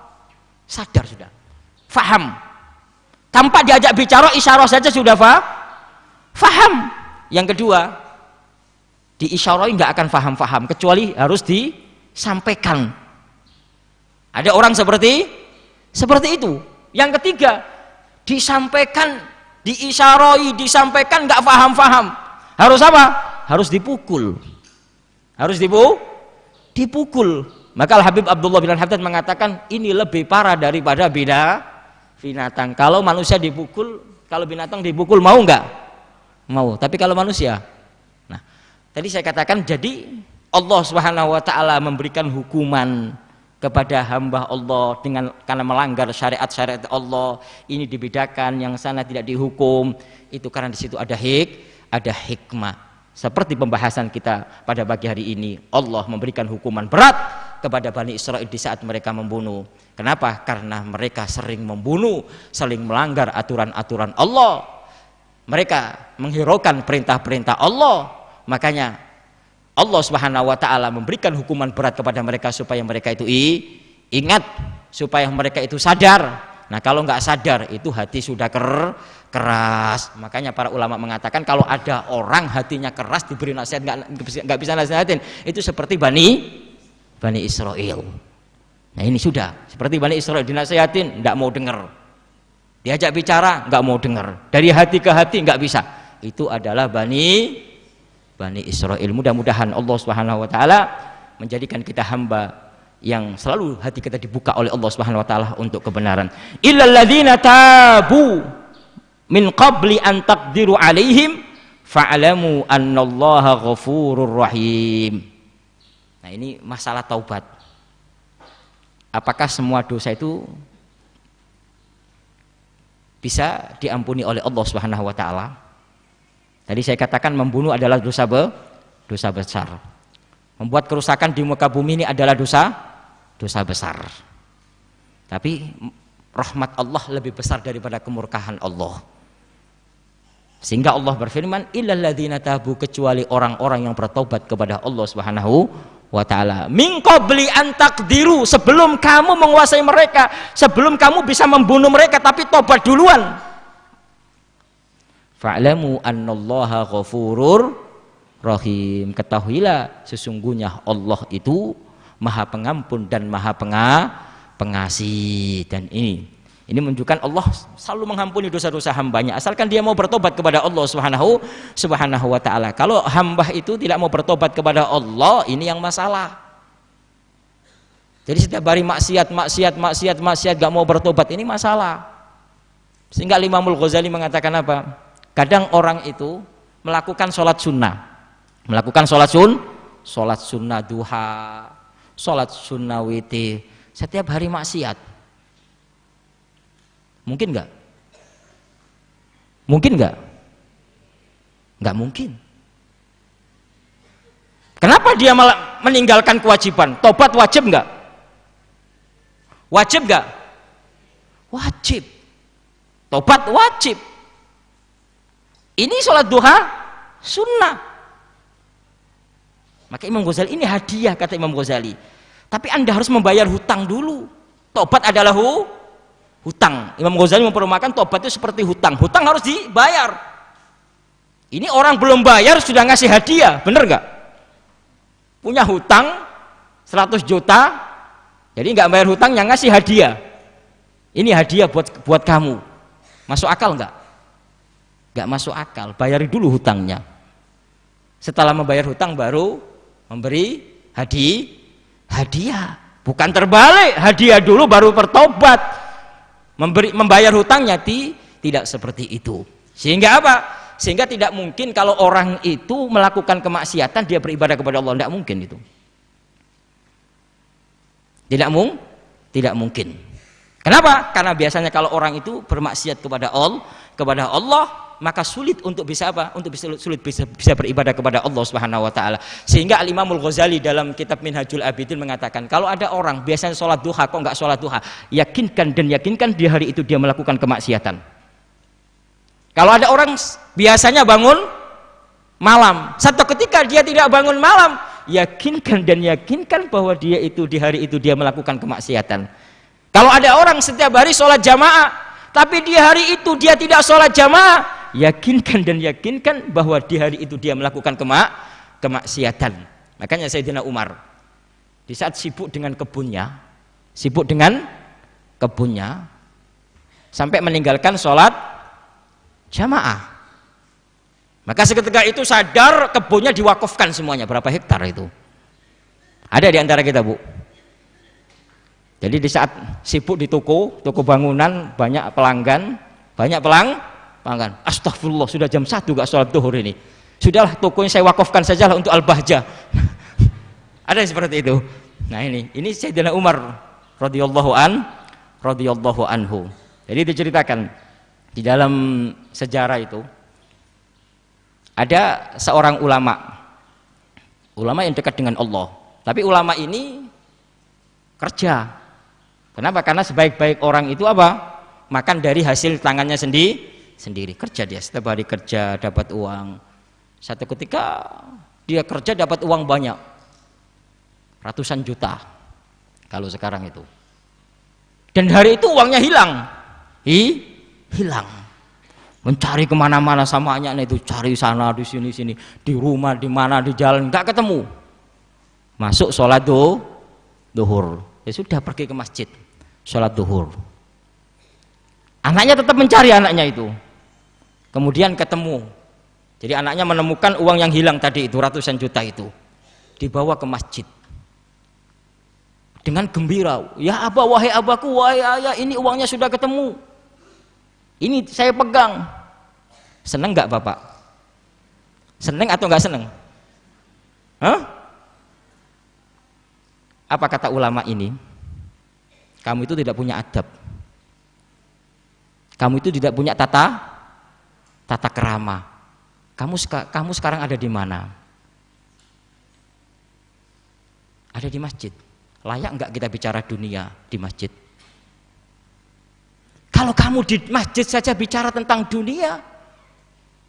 sadar sudah, faham. Tanpa diajak bicara, isyarah saja sudah faham. Yang kedua, diisyarahi nggak akan faham-faham, kecuali harus disampaikan. Ada orang seperti itu. Yang ketiga, disampaikan, diisyarahi, disampaikan nggak faham-faham. Harus apa? Harus dipukul. Harus dipukul. Maka Al-Habib Abdullah bin Haddad mengatakan ini lebih parah daripada binatang. Kalau manusia dipukul, kalau binatang dipukul mau enggak? Mau. Tapi kalau manusia, nah tadi saya katakan, jadi Allah Subhanahu wa taala memberikan hukuman kepada hamba Allah karena melanggar syariat Allah. Ini dibedakan, yang sana tidak dihukum. Itu karena di situ ada hikmah. Seperti pembahasan kita pada pagi hari ini, Allah memberikan hukuman berat kepada Bani Israil di saat mereka membunuh. Kenapa? Karena mereka sering membunuh, sering melanggar aturan-aturan Allah. Mereka menghiraukan perintah-perintah Allah. Makanya Allah Subhanahu wa taala memberikan hukuman berat kepada mereka supaya mereka itu ingat, supaya mereka itu sadar. Nah, kalau nggak sadar itu hati sudah keras. Makanya para ulama mengatakan kalau ada orang hatinya keras diberi nasihat nggak bisa nasihatin, itu seperti Bani Israil. Nah, ini sudah seperti Bani Israil, dinasihatin nggak mau dengar, diajak bicara nggak mau dengar, dari hati ke hati nggak bisa. Itu adalah Bani Israil. Mudah-mudahan Allah Subhanahu wa taala menjadikan kita hamba yang selalu hati kita dibuka oleh Allah Subhanahu wa taala untuk kebenaran. Illal ladzina tabu min qabli an taqdiru alaihim fa'lamu annallaha ghafurur rahim. Nah, ini masalah taubat. Apakah semua dosa itu bisa diampuni oleh Allah Subhanahu wa taala? Tadi saya katakan membunuh adalah dosa besar. Membuat kerusakan di muka bumi ini adalah dosa besar. Tapi rahmat Allah lebih besar daripada kemurkaan Allah. Sehingga Allah berfirman, illal ladzina tabu, kecuali orang-orang yang bertobat kepada Allah Subhanahu wa taala. Min qabli an taqdiru, sebelum kamu menguasai mereka, sebelum kamu bisa membunuh mereka, tapi tobat duluan. Fa'lamu annallaha ghafurur rahim. Ketahuilah sesungguhnya Allah itu Maha Pengampun dan Maha Pengasih. Dan ini menunjukkan Allah selalu mengampuni dosa-dosa hambanya asalkan dia mau bertobat kepada Allah Subhanahu wa taala. Kalau hamba itu tidak mau bertobat kepada Allah, ini yang masalah. Jadi setiap hari maksiat gak mau bertobat, ini masalah. Sehingga Imamul Ghazali mengatakan apa? Kadang orang itu melakukan sholat sunnah duha, sholat sunnah witir, setiap hari maksiat. Mungkin nggak? Nggak mungkin. Kenapa dia malah meninggalkan kewajiban? Tobat wajib nggak? Wajib nggak? Wajib. Tobat wajib. Ini sholat duha sunnah. Maka Imam Ghazali, ini hadiah, kata Imam Ghazali. Tapi Anda harus membayar hutang dulu. Tobat adalah hutang. Imam Ghazali memperumpamakan tobat itu seperti hutang. Hutang harus dibayar. Ini orang belum bayar sudah ngasih hadiah, bener nggak? Punya hutang 100 juta, jadi nggak bayar hutang, yang ngasih hadiah. Ini hadiah buat kamu. Masuk akal nggak? Nggak masuk akal. Bayari dulu hutangnya. Setelah membayar hutang baru memberi hadiah. Bukan terbalik, hadiah dulu baru bertobat. Membayar hutangnya tidak seperti itu. Sehingga apa? Sehingga tidak mungkin kalau orang itu melakukan kemaksiatan dia beribadah kepada Allah, tidak mungkin itu. Tidak mungkin. Kenapa? Karena biasanya kalau orang itu bermaksiat kepada Allah, maka sulit untuk bisa apa? Untuk bisa beribadah kepada Allah Subhanahu wa taala. Sehingga Al-Imamul Ghazali dalam kitab Minhajul Abidin mengatakan, kalau ada orang biasanya sholat duha kok enggak sholat duha, yakinkan di hari itu dia melakukan kemaksiatan. Kalau ada orang biasanya bangun malam, satu ketika dia tidak bangun malam, yakinkan bahwa dia itu di hari itu dia melakukan kemaksiatan. Kalau ada orang setiap hari sholat jamaah, tapi di hari itu dia tidak sholat jamaah, yakinkan bahwa di hari itu dia melakukan kemaksiatan. Makanya Sayyidina Umar di saat sibuk dengan kebunnya sampai meninggalkan sholat jamaah. Maka seketika itu sadar kebunnya diwakafkan semuanya. Berapa hektar itu? Ada di antara kita, Bu? Jadi di saat sibuk di toko bangunan, banyak pelanggan. Astagfirullah, sudah jam 1 gak sholat duhur ini. Sudahlah, tokonya saya wakafkan sajalah untuk Al-Bahjah. Ada yang seperti itu. Nah, ini Sayyidina Umar radhiyallahu anhu. Jadi diceritakan di dalam sejarah itu ada seorang ulama yang dekat dengan Allah. Tapi ulama ini kerja. Kenapa? Karena sebaik-baik orang itu apa? Makan dari hasil tangannya sendiri. Kerja dia, setiap hari kerja dapat uang. Satu ketika dia kerja dapat uang banyak, ratusan juta kalau sekarang itu. Dan hari itu uangnya hilang. Hilang. Mencari kemana-mana sama anaknya itu, cari sana di sini, di rumah, di mana, di jalan, nggak ketemu. Masuk sholat duhur. Ya sudah, pergi ke masjid sholat duhur. Anaknya tetap mencari anaknya itu. Kemudian ketemu. Jadi anaknya menemukan uang yang hilang tadi itu, ratusan juta itu. Dibawa ke masjid. Dengan gembira. Ya Abah, wahai abahku, wahai ayah, ini uangnya sudah ketemu. Ini saya pegang. Seneng nggak Bapak? Seneng atau nggak seneng? Hah? Apa kata ulama ini? Kamu itu tidak punya adab. Kamu itu tidak punya tata kerama. Kamu sekarang ada di mana? Ada di masjid. Layak enggak kita bicara dunia di masjid? Kalau kamu di masjid saja bicara tentang dunia,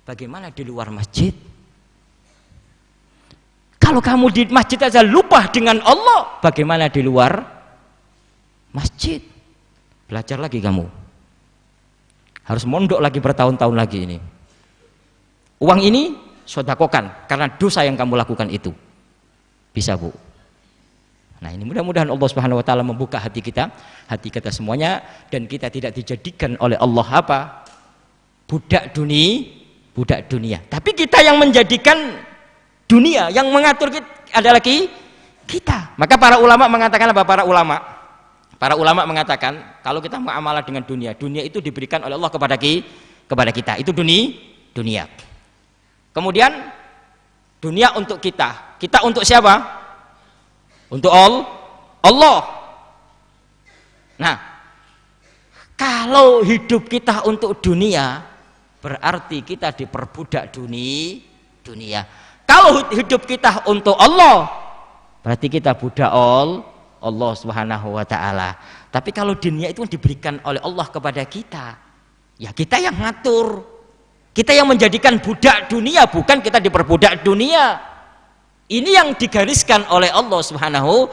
bagaimana di luar masjid? Kalau kamu di masjid saja lupa dengan Allah, bagaimana di luar masjid? Belajar lagi kamu. Harus mondok lagi bertahun-tahun lagi ini. Uang ini sodakokan karena dosa yang kamu lakukan itu. Bisa Bu. Nah ini mudah-mudahan Allah Subhanahu Wa Taala membuka hati kita semuanya, dan kita tidak dijadikan oleh Allah apa? Budak dunia. Tapi kita yang menjadikan dunia, yang mengatur kita adalah kita. Maka para ulama mengatakan apa? Para ulama mengatakan kalau kita muamalah dengan dunia itu diberikan oleh Allah kepada kita. Itu dunia. Kemudian dunia untuk kita. Kita untuk siapa? Untuk Allah. Nah, kalau hidup kita untuk dunia, berarti kita diperbudak dunia. Kalau hidup kita untuk Allah, berarti kita budak Allah Subhanahu Wa Taala. Tapi kalau dunia itu diberikan oleh Allah kepada kita, ya kita yang ngatur. Kita yang menjadikan budak dunia, bukan kita diperbudak dunia. Ini yang digariskan oleh Allah Subhanahu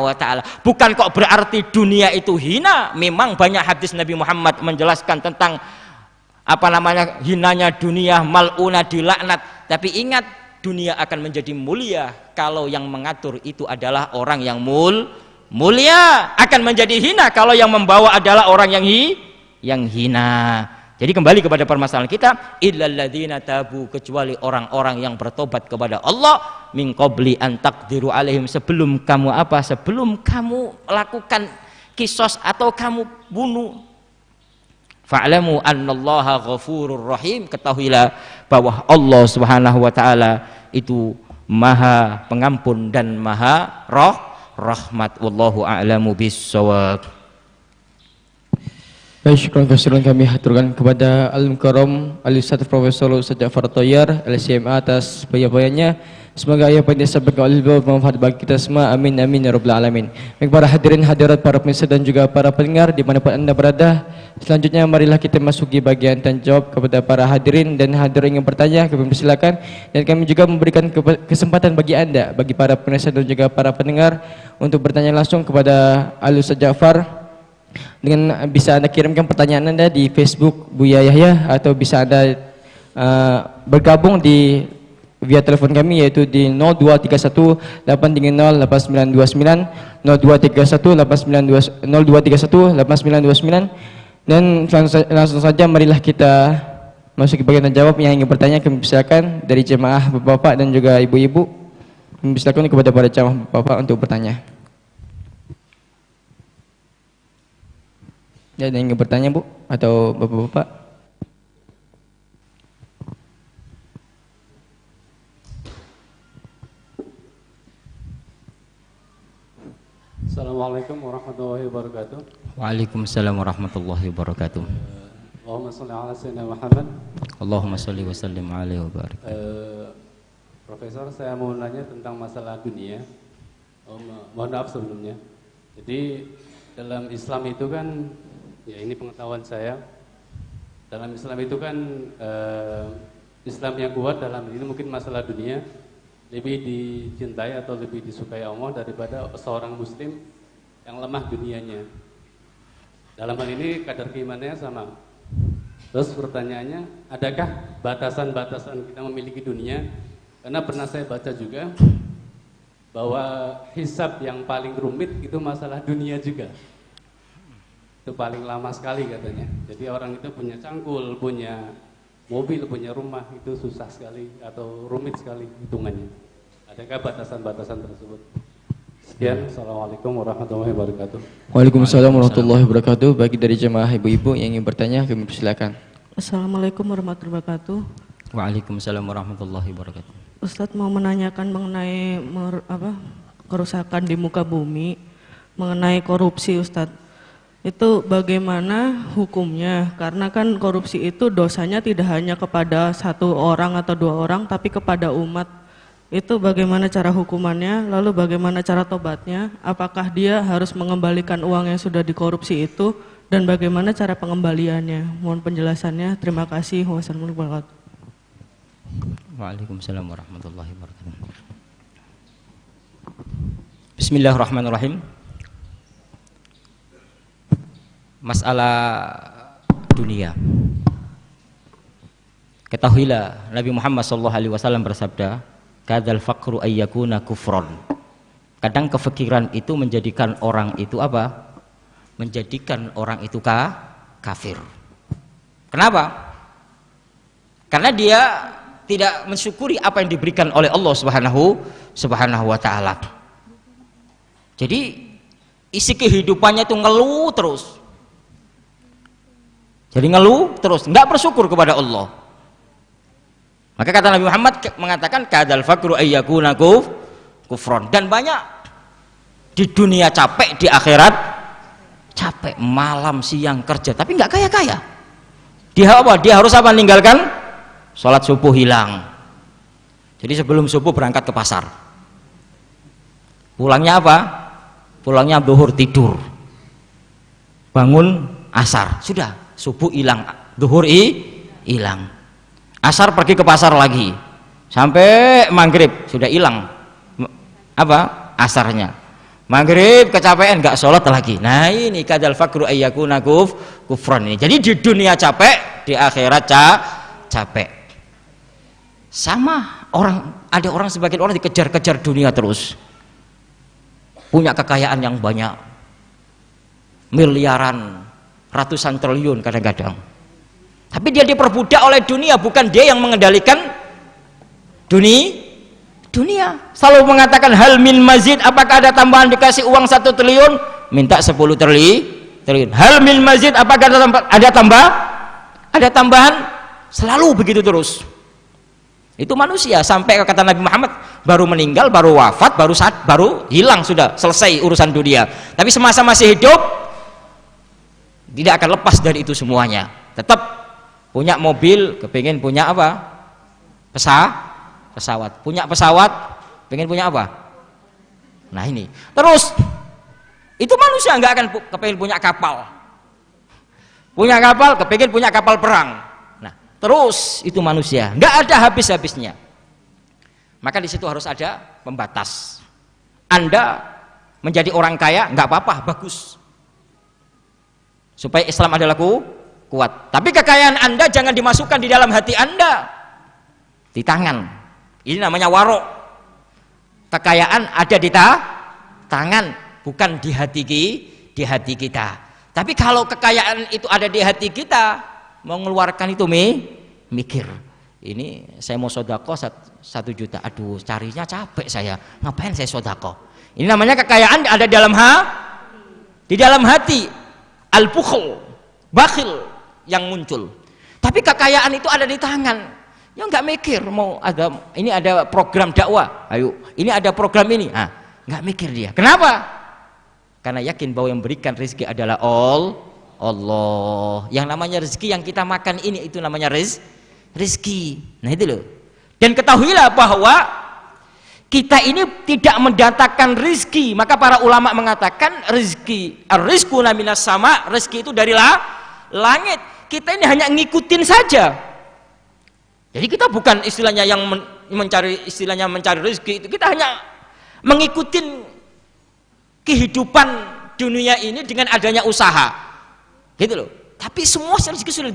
Wa Taala. Bukan kok berarti dunia itu hina. Memang banyak hadis Nabi Muhammad menjelaskan tentang hinanya dunia, mal'una, dilaknat. Tapi ingat, dunia akan menjadi mulia kalau yang mengatur itu adalah orang yang mulia. Akan menjadi hina kalau yang membawa adalah orang yang hina. Jadi kembali kepada permasalahan kita, illal ladzina tabu, kecuali orang-orang yang bertobat kepada Allah, min qabli an taqdiru alaihim, sebelum kamu lakukan kisos atau kamu bunuh. Fa'lamu annallaha ghafurur rahim, ketahuilah bahwa Allah Subhanahu wa taala itu Maha Pengampun dan Maha Rahmat. Wallahu a'lamu bis-shawab. Baik, syukur kasiran kami haturkan kepada Al-Mukarram Al-Ustadz Profesor Ustadz Ja'far Thoyar LCMA atas bayang-bayangnya. Semoga ayat yang disampaikan oleh beliau bermanfaat bagi kita semua. Amin amin ya rabbal alamin. Baik para hadirin hadirat, para pemirsa dan juga para pendengar dimanapun anda berada, selanjutnya marilah kita masuki bagian tanya jawab. Kepada para hadirin dan hadirin yang bertanya, kami persilakan, dan kami juga memberikan kesempatan bagi anda, bagi para pemirsa dan juga para pendengar, untuk bertanya langsung kepada Al-Ustadz Ja'far. Dengan bisa anda kirimkan pertanyaan anda di Facebook Buya Yahya, atau bisa anda bergabung di via telepon kami, yaitu di 0231 830 8929, 0231 8929, dan langsung saja marilah kita masuk ke bagian tanya jawab. Yang ingin bertanya kami persilakan dari jemaah bapak-bapak dan juga ibu-ibu. Kami persilakan kepada para jemaah bapak untuk bertanya. Ada yang ingin bertanya Bu atau bapak-bapak? Assalamualaikum warahmatullahi wabarakatuh. Waalaikumsalam warahmatullahi wabarakatuh. Allahumma sholli ala sayyidina Muhammad. Allahumma sholli wa sallim alaihi wa barik. Profesor, saya mau nanya tentang masalah dunia. Mohon maaf sebelumnya. Jadi dalam Islam itu kan, ya ini pengetahuan saya, dalam Islam itu kan Islam yang kuat dalam ini mungkin masalah dunia lebih dicintai atau lebih disukai Allah daripada seorang muslim yang lemah dunianya. Dalam hal ini kadar keimanannya sama. Terus pertanyaannya, adakah batasan-batasan kita memiliki dunia? Karena pernah saya baca juga bahwa hisab yang paling rumit itu masalah dunia juga. Itu paling lama sekali katanya. Jadi orang itu punya cangkul, punya mobil, punya rumah, itu susah sekali atau rumit sekali hitungannya. Adakah batasan-batasan tersebut? Sekian, Assalamualaikum warahmatullahi wabarakatuh. Waalaikumsalam warahmatullahi wabarakatuh. Bagi dari jemaah ibu-ibu yang ingin bertanya, kami persilakan. Assalamualaikum warahmatullahi wabarakatuh. Waalaikumsalam warahmatullahi wabarakatuh. Ustadz mau menanyakan mengenai kerusakan di muka bumi, mengenai korupsi Ustadz. Itu bagaimana hukumnya? Karena kan korupsi itu dosanya tidak hanya kepada satu orang atau dua orang, tapi kepada umat. Itu bagaimana cara hukumannya? Lalu bagaimana cara tobatnya? Apakah dia harus mengembalikan uang yang sudah dikorupsi itu? Dan bagaimana cara pengembaliannya? Mohon penjelasannya. Terima kasih. Wassalamualaikum warahmatullahi wabarakatuh. Waalaikumsalam warahmatullahi wabarakatuh. Bismillahirrahmanirrahim. Masalah dunia. Ketahuilah Nabi Muhammad SAW bersabda, kadzal faqru ayyakuna kufron. Kadang kefikiran itu menjadikan orang itu apa? Menjadikan orang itu kafir. Kenapa? Karena dia tidak mensyukuri apa yang diberikan oleh Allah Subhanahu wa taala. Jadi isi kehidupannya itu ngeluh terus. Jadi ngeluh terus, enggak bersyukur kepada Allah. Maka kata Nabi Muhammad mengatakan kadzal faqru ayyakuna kufron. Dan banyak di dunia capek, di akhirat capek, malam siang kerja tapi enggak kaya-kaya. Dia apa? Dia harus apa? Meninggalkan sholat subuh hilang. Jadi sebelum subuh berangkat ke pasar. Pulangnya apa? Pulangnya zuhur tidur. Bangun asar, sudah subuh hilang, zuhur hilang. Asar pergi ke pasar lagi sampai maghrib sudah hilang apa asarnya. Maghrib kecapean nggak sholat lagi. Nah ini kadzal faqru ayyakuna kufron ini. Jadi di dunia capek, di akhirat capek. Sama orang, ada orang sebagian orang dikejar-kejar dunia terus, punya kekayaan yang banyak, miliaran, ratusan triliun kadang-kadang. Tapi dia diperbudak oleh dunia, bukan dia yang mengendalikan dunia. Selalu mengatakan hal min mazid, apakah ada tambahan? Dikasih uang 1 triliun, minta 10 triliun. Hal min mazid, apakah ada tambahan? Selalu begitu terus. Itu manusia, sampai kata Nabi Muhammad baru meninggal, baru wafat, baru hilang, sudah selesai urusan dunia. Tapi semasa masih hidup tidak akan lepas dari itu semuanya. Tetap punya mobil, kepingin punya apa? Pesawat. Punya pesawat, pengen punya apa? Nah ini. Terus itu manusia nggak akan kepingin punya kapal. Punya kapal, kepingin punya kapal perang. Nah, terus itu manusia, nggak ada habis-habisnya. Maka di situ harus ada pembatas. Anda menjadi orang kaya nggak apa-apa, bagus. Supaya Islam adalah kuat. Tapi kekayaan Anda jangan dimasukkan di dalam hati Anda, di tangan. Ini namanya warok. Kekayaan ada di tangan, bukan di hati kita. Tapi kalau kekayaan itu ada di hati kita, mau mengeluarkan itu mikir. Ini saya mau sodako 1 juta. Aduh, carinya capek saya. Ngapain saya sodako? Ini namanya kekayaan ada di dalam hati. Al-bukhl, bakhil yang muncul. Tapi kekayaan itu ada di tangan. Ya nggak mikir mau ini ada program dakwah, ayo ini ada program ini, nggak mikir dia. Kenapa? Karena yakin bahwa yang berikan rezeki adalah Allah. Yang namanya rezeki yang kita makan ini itu namanya rezeki. Nah itu loh. Dan ketahuilah bahwa Kita ini tidak mendatangkan rizki, maka para ulama mengatakan rizki, ar-rizquna minas sama, rizki itu dari langit. Kita ini hanya ngikutin saja. Jadi kita bukan istilahnya yang mencari rizki itu, kita hanya mengikuti kehidupan dunia ini dengan adanya usaha, gitu loh. Tapi semua rezeki sudah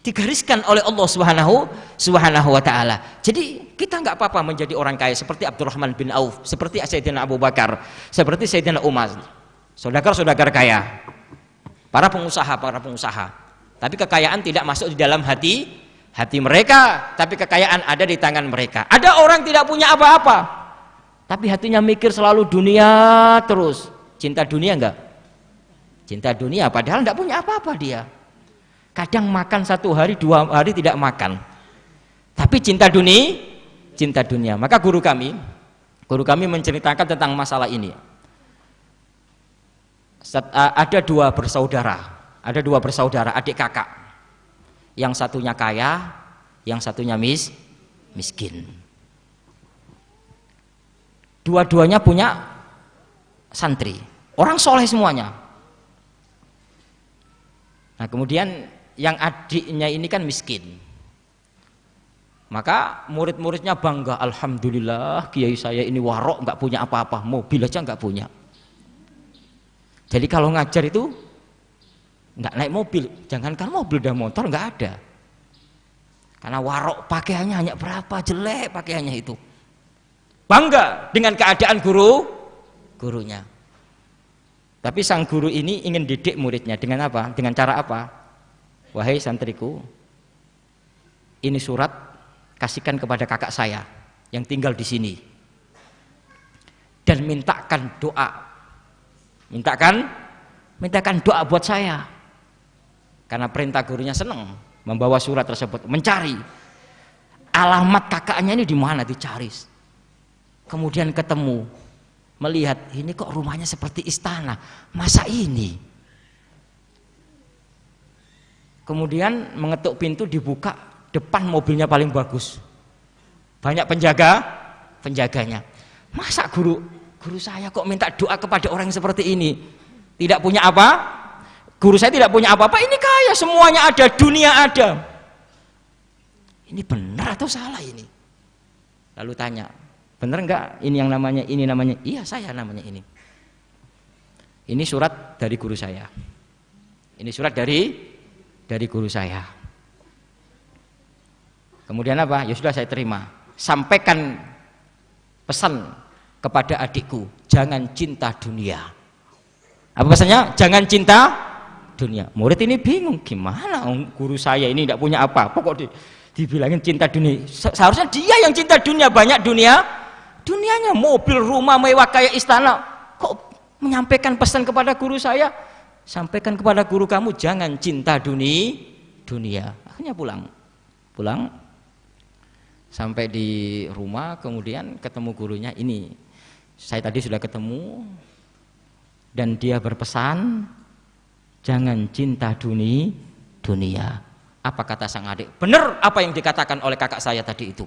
digariskan oleh Allah Subhanahu wa taala. Jadi kita nggak apa-apa menjadi orang kaya seperti Abdurrahman bin Auf, seperti Sayyidina Abu Bakar, seperti Sayyidina Umar. Saudagar-saudagar kaya, para pengusaha. Tapi kekayaan tidak masuk di dalam hati mereka, tapi kekayaan ada di tangan mereka. Ada orang tidak punya apa-apa, tapi hatinya mikir selalu dunia terus. Cinta dunia enggak? Cinta dunia padahal enggak punya apa-apa dia. Kadang makan 1 hari 2 hari tidak makan, tapi cinta dunia. Maka guru kami menceritakan tentang masalah ini. Ada dua bersaudara adik kakak, yang satunya kaya, yang satunya miskin. Dua-duanya punya santri, orang soleh semuanya. Nah kemudian yang adiknya ini kan miskin, maka murid-muridnya bangga, alhamdulillah kiai saya ini warok, nggak punya apa-apa, mobil aja nggak punya. Jadi kalau ngajar itu nggak naik mobil, jangankan mobil dan motor nggak ada, karena warok, pakaiannya hanya berapa, jelek pakaiannya itu. Bangga dengan keadaan gurunya. Tapi sang guru ini ingin didik muridnya dengan apa? Dengan cara apa? Wahai santriku, ini surat kasihkan kepada kakak saya yang tinggal di sini, dan mintakan doa buat saya. Karena perintah gurunya senang membawa surat tersebut, mencari alamat kakaknya ini di mana, dicari. Kemudian ketemu, melihat ini kok rumahnya seperti istana, masa ini? Kemudian mengetuk pintu, dibuka, depan mobilnya paling bagus, banyak penjaganya. Masa guru saya kok minta doa kepada orang seperti ini? Tidak punya apa? Guru saya tidak punya apa-apa, ini kaya, semuanya ada, dunia ada. Ini benar atau salah ini? Lalu tanya, benar enggak ini yang namanya ini namanya? Iya, saya namanya ini. Ini surat dari guru saya. Ini surat dari guru saya. Kemudian apa? Ya sudah, saya terima. Sampaikan pesan kepada adikku, jangan cinta dunia. Apa pesannya? Jangan cinta dunia. Murid ini bingung, gimana guru saya ini tidak punya apa-apa kok dibilangin cinta dunia. Seharusnya dia yang cinta dunia, banyak dunianya, mobil, rumah mewah kayak istana. Kok menyampaikan pesan kepada guru saya? Sampaikan kepada guru kamu, jangan cinta dunia. Akhirnya pulang sampai di rumah, kemudian ketemu gurunya. Ini saya tadi sudah ketemu, dan dia berpesan jangan cinta dunia. Apa kata sang adik? Benar apa yang dikatakan oleh kakak saya tadi itu.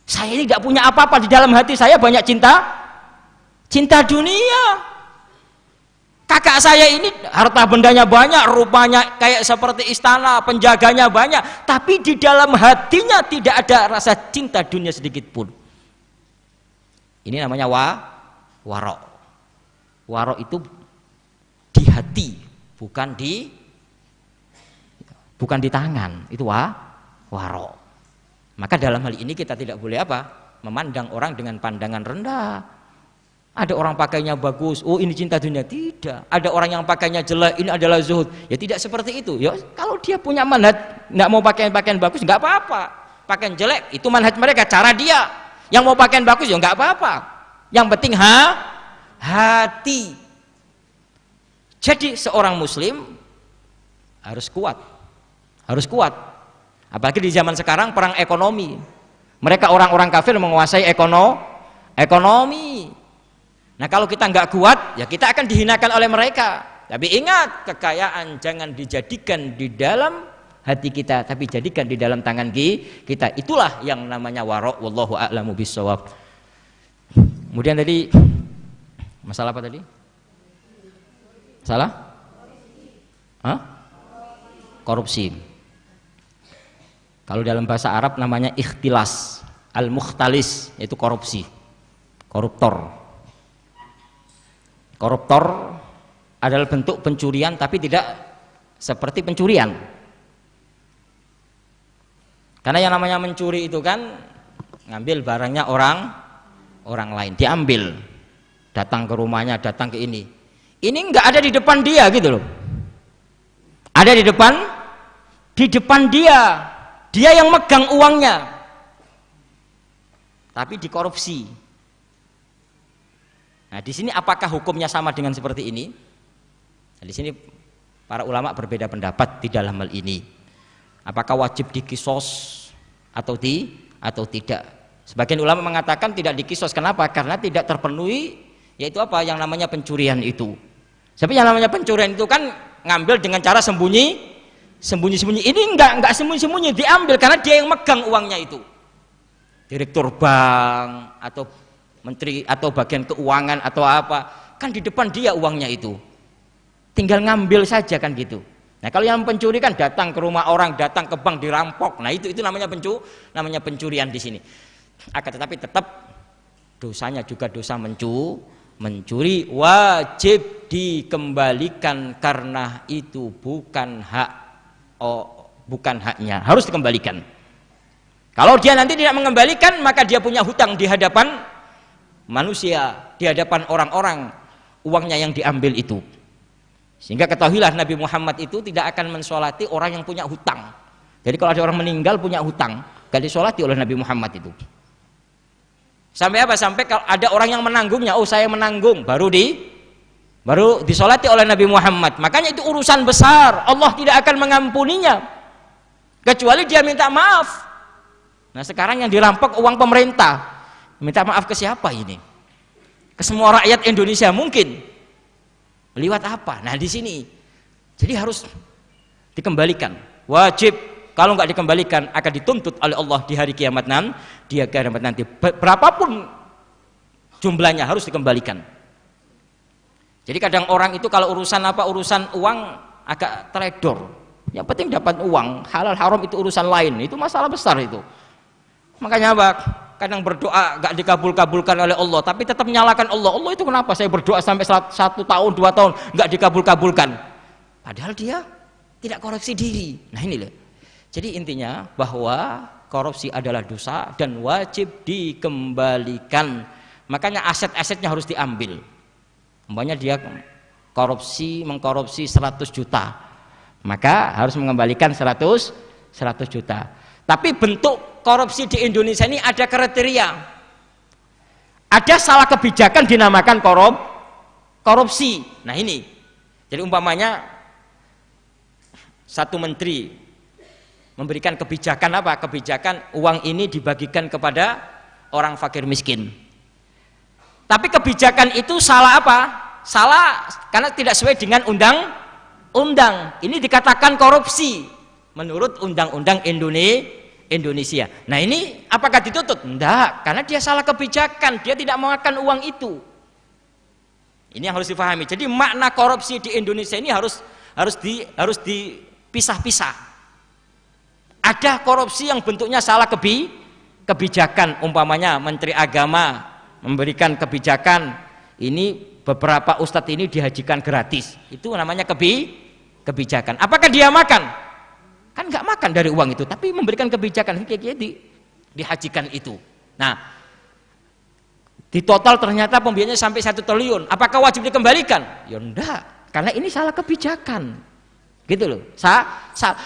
Saya ini tidak punya apa-apa, di dalam hati saya banyak cinta dunia. Kakak saya ini harta bendanya banyak, rupanya kayak seperti istana, penjaganya banyak, tapi di dalam hatinya tidak ada rasa cinta dunia sedikit pun. Ini namanya warok. Warok itu di hati, bukan di tangan. Itu warok. Maka dalam hal ini kita tidak boleh apa? Memandang orang dengan pandangan rendah. Ada orang pakainya bagus, oh ini cinta dunia. Tidak. Ada orang yang pakainya jelek, ini adalah zuhud. Ya tidak seperti itu. Ya kalau dia punya manhaj, nggak mau pakaian bagus, nggak apa-apa. Pakaian jelek itu manhaj mereka, cara dia. Yang mau pakaian bagus ya nggak apa-apa. Yang penting hati. Jadi seorang muslim harus kuat. Apalagi di zaman sekarang perang ekonomi. Mereka orang-orang kafir menguasai ekonomi. Nah kalau kita nggak kuat, ya kita akan dihinakan oleh mereka. Tapi ingat, kekayaan jangan dijadikan di dalam hati kita, tapi jadikan di dalam tangan kita. Itulah yang namanya warok. Wallahu a'lamu bishawab. Kemudian tadi masalah apa tadi? Salah? Hah? Korupsi. Kalau dalam bahasa Arab namanya ikhtilas, al-mukhtalis, yaitu korupsi, koruptor. Koruptor adalah bentuk pencurian tapi tidak seperti pencurian. Karena yang namanya mencuri itu kan ngambil barangnya orang lain, diambil, datang ke rumahnya, datang ke ini. Ini nggak ada di depan dia gitu loh. Ada di depan dia yang megang uangnya, tapi dikorupsi. Nah, di sini apakah hukumnya sama dengan seperti ini? Nah, di sini para ulama berbeda pendapat di dalam hal ini. Apakah wajib dikisos atau tidak? Sebagian ulama mengatakan tidak dikisos. Kenapa? Karena tidak terpenuhi, yaitu apa? Yang namanya pencurian itu. Tapi yang namanya pencurian itu kan ngambil dengan cara sembunyi. Ini enggak sembunyi-sembunyi, diambil karena dia yang megang uangnya itu. Direktur bank atau menteri atau bagian keuangan atau apa, kan di depan dia uangnya itu. Tinggal ngambil saja kan gitu. Nah, kalau yang pencuri kan datang ke rumah orang, datang ke bank dirampok. Nah, itu namanya pencurian di sini. Akan tetapi tetap dosanya juga dosa mencuri, wajib dikembalikan karena itu bukan haknya, harus dikembalikan. Kalau dia nanti tidak mengembalikan, maka dia punya hutang di hadapan manusia, di hadapan orang-orang, uangnya yang diambil itu. Sehingga ketahuilah Nabi Muhammad itu tidak akan mensolati orang yang punya hutang. Jadi kalau ada orang meninggal punya hutang, gak disolati oleh Nabi Muhammad itu. Sampai apa? Sampai kalau ada orang yang menanggungnya, oh saya menanggung, baru disolati oleh Nabi Muhammad. Makanya itu urusan besar, Allah tidak akan mengampuninya kecuali dia minta maaf. Nah, sekarang yang dirampok uang pemerintah, minta maaf ke siapa ini? Ke semua rakyat Indonesia mungkin. Lewat apa? Nah, di sini jadi harus dikembalikan, wajib. Kalau nggak dikembalikan akan dituntut oleh Allah di hari kiamat nanti. Berapapun jumlahnya harus dikembalikan. Jadi kadang orang itu kalau urusan uang agak teledor. Yang penting dapat uang, halal haram itu urusan lain. Itu masalah besar itu. Makanya apa? Kadang berdoa gak dikabul-kabulkan oleh Allah, tapi tetap menyalahkan Allah. Allah itu kenapa saya berdoa sampai 1 tahun 2 tahun gak dikabul-kabulkan? Padahal dia tidak koreksi diri. Nah, ini loh. Jadi intinya bahwa korupsi adalah dosa dan wajib dikembalikan. Makanya aset-asetnya harus diambil. Umpamanya dia mengkorupsi 100 juta, maka harus mengembalikan 100 juta. Tapi bentuk korupsi di Indonesia ini ada kriteria. Ada salah kebijakan dinamakan korupsi. Nah, ini. Jadi umpamanya satu menteri memberikan kebijakan apa? Kebijakan uang ini dibagikan kepada orang fakir miskin. Tapi kebijakan itu salah apa? Salah karena tidak sesuai dengan undang-undang. Ini dikatakan korupsi menurut undang-undang Indonesia. Nah, ini apakah dituntut? Enggak, karena dia salah kebijakan, dia tidak memakan uang itu. Ini yang harus difahami. Jadi makna korupsi di Indonesia ini harus dipisah-pisah. Ada korupsi yang bentuknya salah kebijakan, umpamanya Menteri Agama memberikan kebijakan ini beberapa ustadz ini dihajikan gratis, itu namanya kebijakan. Apakah dia makan? Kan nggak makan dari uang itu, tapi memberikan kebijakan dihajikan itu. Nah, di total ternyata pembiayanya sampai 1 triliun. Apakah wajib dikembalikan? Ya enggak, karena ini salah kebijakan. Gitu loh.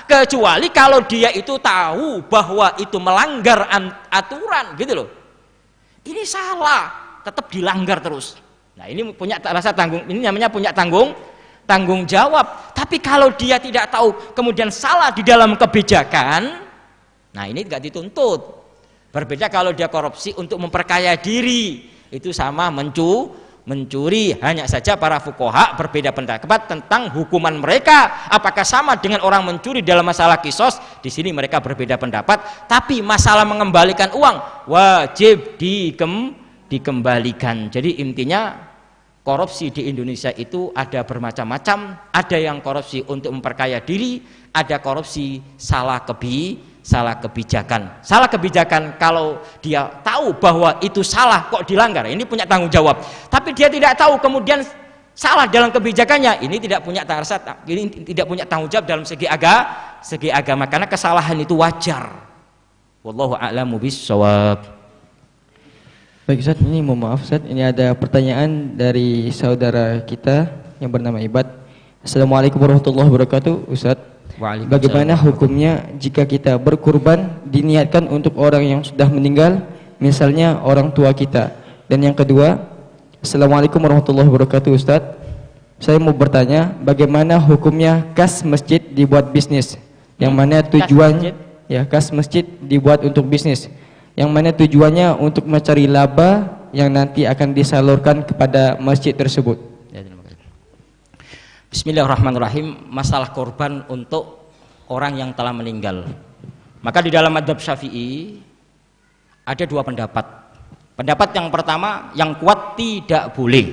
Kecuali kalau dia itu tahu bahwa itu melanggar aturan, gitu loh. Ini salah, tetap dilanggar terus. Nah, ini punya rasa tanggung, ini namanya punya tanggung jawab. Tapi kalau dia tidak tahu kemudian salah di dalam kebijakan, nah ini tidak dituntut. Berbeda kalau dia korupsi untuk memperkaya diri, itu sama mencuri. Hanya saja para fuqaha berbeda pendapat tentang hukuman mereka. Apakah sama dengan orang mencuri dalam masalah kisos? Di sini mereka berbeda pendapat. Tapi masalah mengembalikan uang wajib dikembalikan. Jadi intinya korupsi di Indonesia itu ada bermacam-macam, ada yang korupsi untuk memperkaya diri, ada korupsi salah kebijakan. Salah kebijakan kalau dia tahu bahwa itu salah kok dilanggar, ini punya tanggung jawab. Tapi dia tidak tahu kemudian salah dalam kebijakannya, ini tidak punya tanggung jawab dalam segi agama, karena kesalahan itu wajar. Wallahu a'lamu bissawab. Baik Ustaz, ini mohon maaf Ustaz, ini ada pertanyaan dari saudara kita yang bernama Ibad. Assalamualaikum warahmatullahi wabarakatuh. Ustaz, bagaimana hukumnya jika kita berkurban diniatkan untuk orang yang sudah meninggal, misalnya orang tua kita? Dan yang kedua, Assalamualaikum warahmatullahi wabarakatuh Ustaz, saya mau bertanya bagaimana hukumnya kas masjid dibuat bisnis, yang mana tujuan kas masjid dibuat untuk bisnis, yang mana tujuannya untuk mencari laba yang nanti akan disalurkan kepada masjid tersebut. Bismillahirrahmanirrahim. Masalah korban untuk orang yang telah meninggal, maka di dalam mazhab Syafi'i ada dua pendapat. Pendapat yang pertama, yang kuat tidak boleh.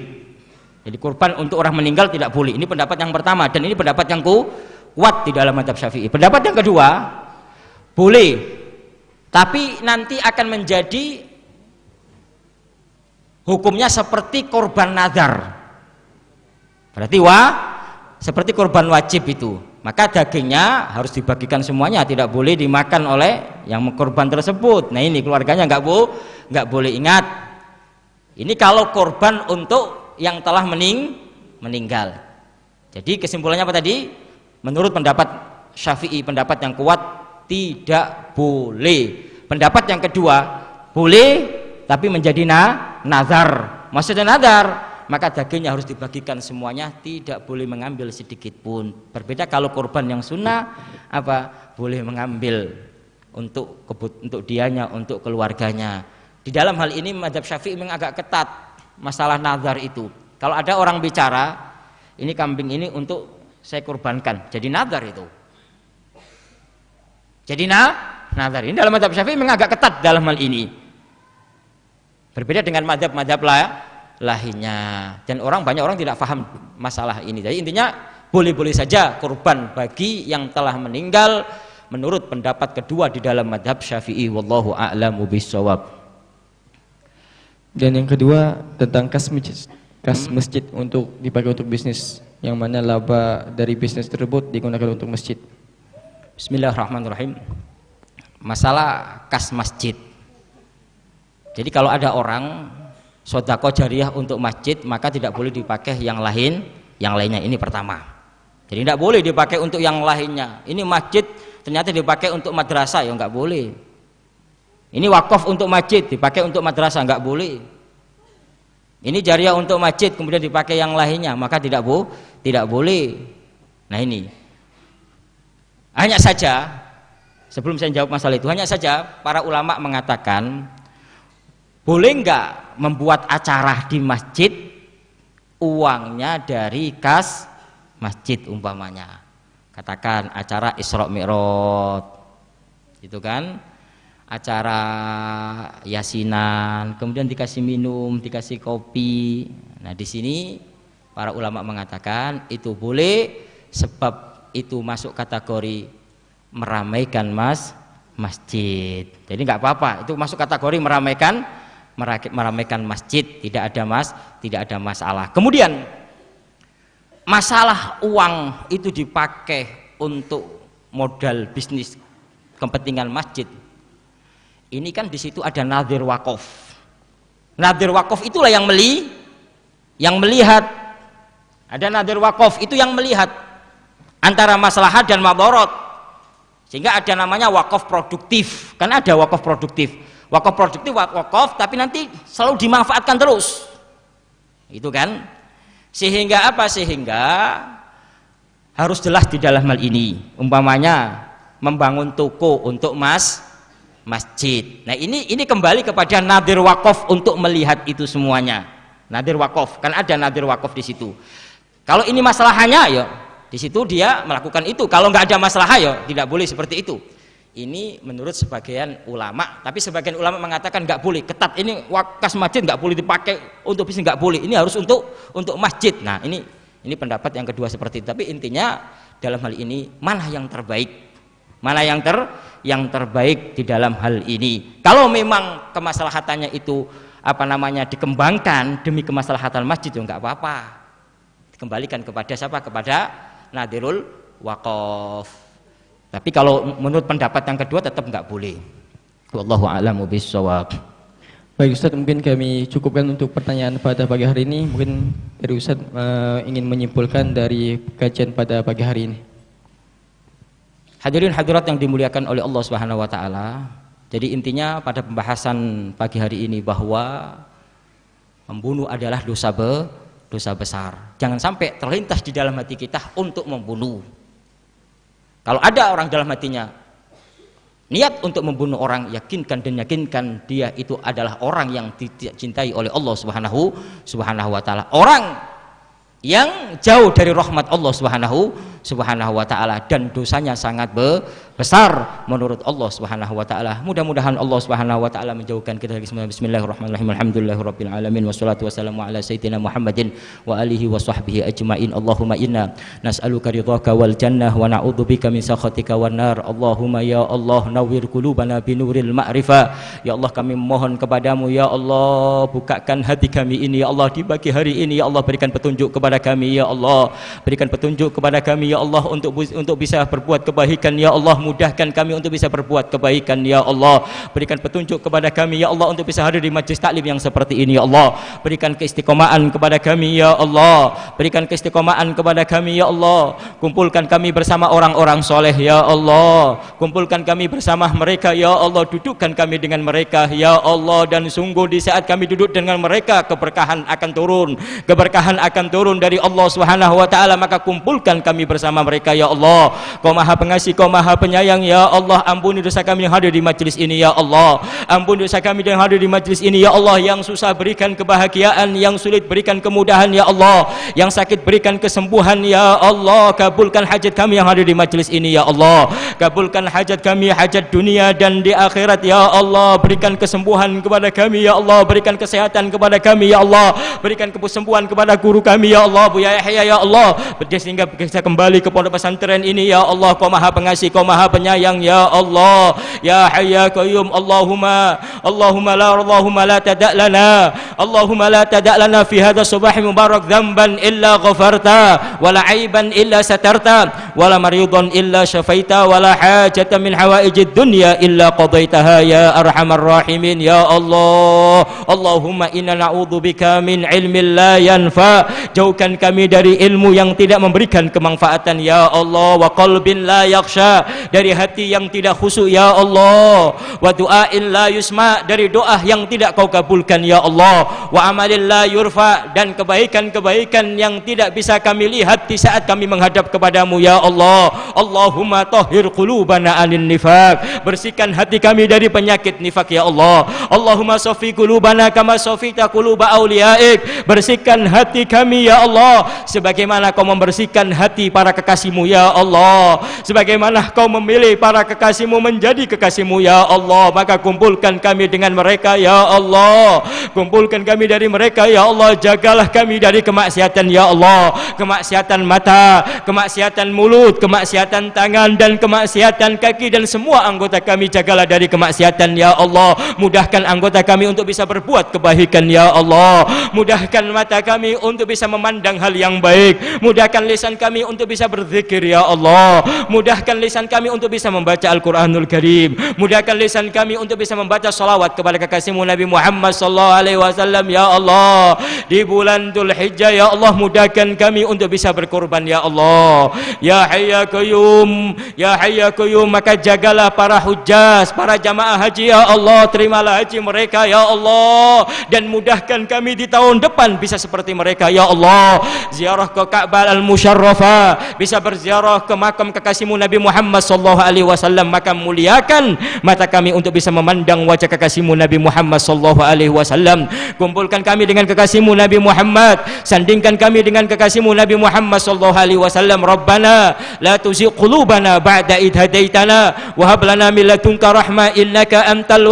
Jadi korban untuk orang meninggal tidak boleh. Ini pendapat yang pertama, dan ini pendapat yang kuat di dalam mazhab Syafi'i. Pendapat yang kedua, boleh, tapi nanti akan menjadi hukumnya seperti korban nazar. Berarti seperti korban wajib itu. Maka dagingnya harus dibagikan semuanya, tidak boleh dimakan oleh yang korban tersebut. Nah ini keluarganya nggak boleh. Ingat, ini kalau korban untuk yang telah meninggal. Jadi kesimpulannya apa tadi? Menurut pendapat Syafi'i, pendapat yang kuat, tidak boleh. Pendapat yang kedua, boleh tapi menjadi nazar. Maksudnya nazar, maka dagingnya harus dibagikan semuanya, tidak boleh mengambil sedikit pun. Berbeda kalau korban yang sunnah, boleh mengambil untuk dianya, untuk keluarganya. Di dalam hal ini mazhab Syafi'i memang agak ketat masalah nazar itu. Kalau ada orang bicara, ini kambing ini untuk saya kurbankan, jadi nazar itu. Jadi nazar ini dalam mazhab Syafi'i memang agak ketat dalam hal ini. Berbeda dengan mazhab-mazhab lainnya, dan banyak orang tidak paham masalah ini. Jadi intinya boleh-boleh saja kurban bagi yang telah meninggal menurut pendapat kedua di dalam mazhab Syafi'i. Wallahu a'lamu bissawab. Dan yang kedua tentang kas masjid untuk dipakai untuk bisnis, yang mana laba dari bisnis tersebut digunakan untuk masjid. Bismillahirrahmanirrahim. Masalah kas masjid. Jadi kalau ada orang sedekah jariah untuk masjid, maka tidak boleh dipakai yang lainnya. Ini pertama. Jadi tidak boleh dipakai untuk yang lainnya. Ini masjid ternyata dipakai untuk madrasah, ya nggak boleh. Ini wakaf untuk masjid dipakai untuk madrasah, nggak boleh. Ini jariah untuk masjid kemudian dipakai yang lainnya, maka tidak boleh. Nah ini hanya saja, sebelum saya jawab masalah itu, hanya saja para ulama mengatakan boleh nggak membuat acara di masjid uangnya dari kas masjid, umpamanya katakan acara Isra Mi'raj itu kan, acara yasinan, kemudian dikasih minum, dikasih kopi. Nah di sini para ulama mengatakan itu boleh, sebab itu masuk kategori meramaikan masjid. Jadi nggak apa-apa, itu masuk kategori meramaikan masjid, tidak ada masalah. Kemudian masalah uang itu dipakai untuk modal bisnis kepentingan masjid, ini kan di situ ada nadhir wakaf. Nadhir wakaf itulah yang melihat. Ada nadhir wakaf itu yang melihat antara maslahat dan madharat, sehingga ada namanya wakaf produktif. Kan ada wakaf produktif. Wakaf produktif wakaf tapi nanti selalu dimanfaatkan terus. Itu kan? Sehingga Sehingga harus jelas di dalam hal ini. Umpamanya membangun toko untuk masjid. Nah, ini kembali kepada nadhir wakaf untuk melihat itu semuanya. Nadhir wakaf, kan ada nadhir wakaf di situ. Kalau ini masalahnya ya di situ dia melakukan itu. Kalau nggak ada masalah ya tidak boleh seperti itu. Ini menurut sebagian ulama, tapi sebagian ulama mengatakan nggak boleh, ketat. Ini wakas masjid nggak boleh dipakai untuk bisnis, nggak boleh. Ini harus untuk masjid. Nah, ini pendapat yang kedua seperti itu. Tapi intinya dalam hal ini mana yang terbaik? Mana yang terbaik di dalam hal ini? Kalau memang kemaslahatannya itu dikembangkan demi kemaslahatan masjid, itu nggak apa-apa. Dikembalikan kepada siapa? Kepada Nadirul Waqaf. Tapi kalau menurut pendapat yang kedua tetap nggak boleh. Wallahu a'lamu bishawab. Baik Ustaz, mungkin kami cukupkan untuk pertanyaan pada pagi hari ini. Mungkin dari Ustaz ingin menyimpulkan dari kajian pada pagi hari ini. Hadirin hadirat yang dimuliakan oleh Allah Subhanahu wa taala. Jadi intinya pada pembahasan pagi hari ini bahwa membunuh adalah dosa besar. Jangan sampai terlintas di dalam hati kita untuk membunuh. Kalau ada orang dalam hatinya niat untuk membunuh orang, yakinkan dia itu adalah orang yang tidak cintai oleh Allah Subhanahu wa taala. Orang yang jauh dari rahmat Allah Subhanahu wa taala, dan dosanya sangat besar menurut Allah Subhanahu wa taala. Mudah-mudahan Allah Subhanahu wa taala menjauhkan kita dari semua. Bismillahirrahmanirrahim. Alhamdulillahirabbil alamin wassalatu wassalamu ala sayyidina Muhammadin wa alihi wa sahbihi ajmain. Allahumma inna nas'aluka ridhaka wal jannah wa na'udzubika min sakhatika wan nar. Allahumma ya Allah nawwir qulubana binuril ma'rifah. Ya Allah, kami mohon kepadamu ya Allah, bukakan hati kami ini ya Allah di pagi hari ini ya Allah, berikan petunjuk kepada kami ya Allah, berikan petunjuk kepada kami ya Allah untuk bisa berbuat kebaikan ya Allah, mudahkan kami untuk bisa berbuat kebaikan ya Allah, berikan petunjuk kepada kami ya Allah untuk bisa hadir di majlis taklim yang seperti ini ya Allah, berikan keistiqomahan kepada kami ya Allah, berikan keistiqomahan kepada kami ya Allah, kumpulkan kami bersama orang-orang soleh ya Allah, kumpulkan kami bersama mereka ya Allah, dudukkan kami dengan mereka ya Allah, dan sungguh di saat kami duduk dengan mereka keberkahan akan turun dari Allah Subhanahu wa taala, maka kumpulkan kami bersama mereka ya Allah. Kau Maha Pengasih, Kau Maha Penyayang ya Allah, ampuni dosa kami yang hadir di majlis ini ya Allah, ampuni dosa kami yang hadir di majlis ini ya Allah, yang susah berikan kebahagiaan, yang sulit berikan kemudahan ya Allah, yang sakit berikan kesembuhan ya Allah, kabulkan hajat kami yang hadir di majlis ini ya Allah, kabulkan hajat kami, hajat dunia dan di akhirat ya Allah, berikan kesembuhan kepada kami ya Allah, berikan kesehatan kepada kami ya Allah, berikan kesembuhan kepada guru kami ya Allah, Buya Yahya ya Allah, sehingga bisa kembali ke pondok pesantren ini ya Allah. Kau Maha Pengasih, Kau Maha Penyayang ya Allah, ya Hayy ya Qayyum. Allahumma la tada' lana fi hadha subahi mubarak dhanban illa ghafarta wala aiban illa satarta wala maridan illa syafaita wala hajatan min hawaijid dunya illa qadaitaha ya arhamar rahimin ya Allah. Allahumma inna na'udzubika min ilmin la yanfa, jauhkan kami dari ilmu yang tidak memberikan kemanfaatan ya Allah, wa qalbin la yakhsha, dari hati yang tidak khusyuk ya Allah, wa du'ain la yusma, dari doa yang tidak Kau kabulkan ya Allah, wa amalin la yurfa, dan kebaikan-kebaikan yang tidak bisa kami lihat di saat kami menghadap kepadamu ya Allah. Allahumma tahhir qulubana anin nifaq, bersihkan hati kami dari penyakit nifak ya Allah. Allahumma saffi qulubana kama saffita quluba auliyaik, bersihkan hati kami ya Allah sebagaimana Kau membersihkan hati para kekasih-Mu ya Allah, sebagaimana Kau memilih para kekasih-Mu menjadi kekasih-Mu ya Allah, maka kumpulkan kami dengan mereka ya Allah, kumpulkan kami dari mereka ya Allah, jagalah kami dari kemaksiatan ya Allah, kemaksiatan mata, kemaksiatan mulut, kemaksiatan tangan dan kemaksiatan kaki, dan semua anggota kami jagalah dari kemaksiatan ya Allah. Mudahkan anggota kami untuk bisa berbuat kebaikan ya Allah, mudahkan mata kami untuk bisa memandang hal yang baik, mudahkan lisan kami untuk bisa berzikir ya Allah, mudahkan lisan kami untuk bisa membaca Al-Quranul Karim, mudahkan lisan kami untuk bisa membaca salawat kepada kekasih-Mu Nabi Muhammad sallallahu alaihi wasallam ya Allah. Di bulan Dzulhijjah ya Allah, mudahkan kami untuk bisa berkorban ya Allah, ya Hayy ya Qayyum, ya Hayy ya Qayyum. Maka jagalah para hujjaj, para jamaah haji ya Allah, terimalah haji mereka ya Allah, dan mudahkan kami di tahun depan bisa seperti mereka ya Allah, ziarah ke Ka'bah al-Musyarrafah, bisa berziarah ke makam kekasih-Mu Nabi Muhammad sallallahu alaihi wasallam, maka muliakan mata kami untuk bisa memandang wajah kekasihmu Nabi Muhammad sallallahu alaihi wasallam. Kumpulkan kami dengan kekasihmu Nabi Muhammad, sandingkan kami dengan kekasihmu Nabi Muhammad sallallahu alaihi wasallam. Rabbana la tuzigh qulubana ba'da idh hadaitana wa hab lana min ladunka rahmah innaka antal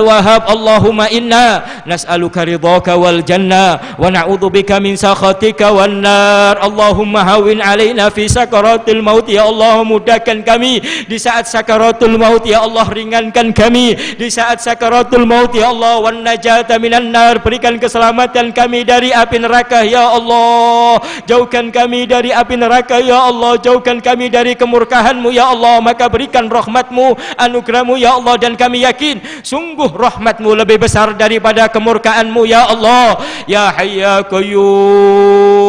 wahhab Allahumma inna nas'aluka ridhaka wal jannah wa na'udzubika min sakhatika wan nar. Allahumma hawin alaina fi sakaratil maut, ya Allah mudahkan kami di saat sakaratul maut, ya Allah ringankan kami di saat sakaratul maut, ya Allah. Wan najata minan nar, berikan keselamatan kami dari api neraka, ya Allah. Jauhkan kami dari api neraka, ya Allah. Jauhkan kami dari kemurkahanmu, ya Allah. Maka berikan rahmatmu, anugerahmu, ya Allah. Dan kami yakin sungguh rahmatmu lebih besar daripada kemurkaanmu, ya Allah. Ya Hayy ya Qayyum,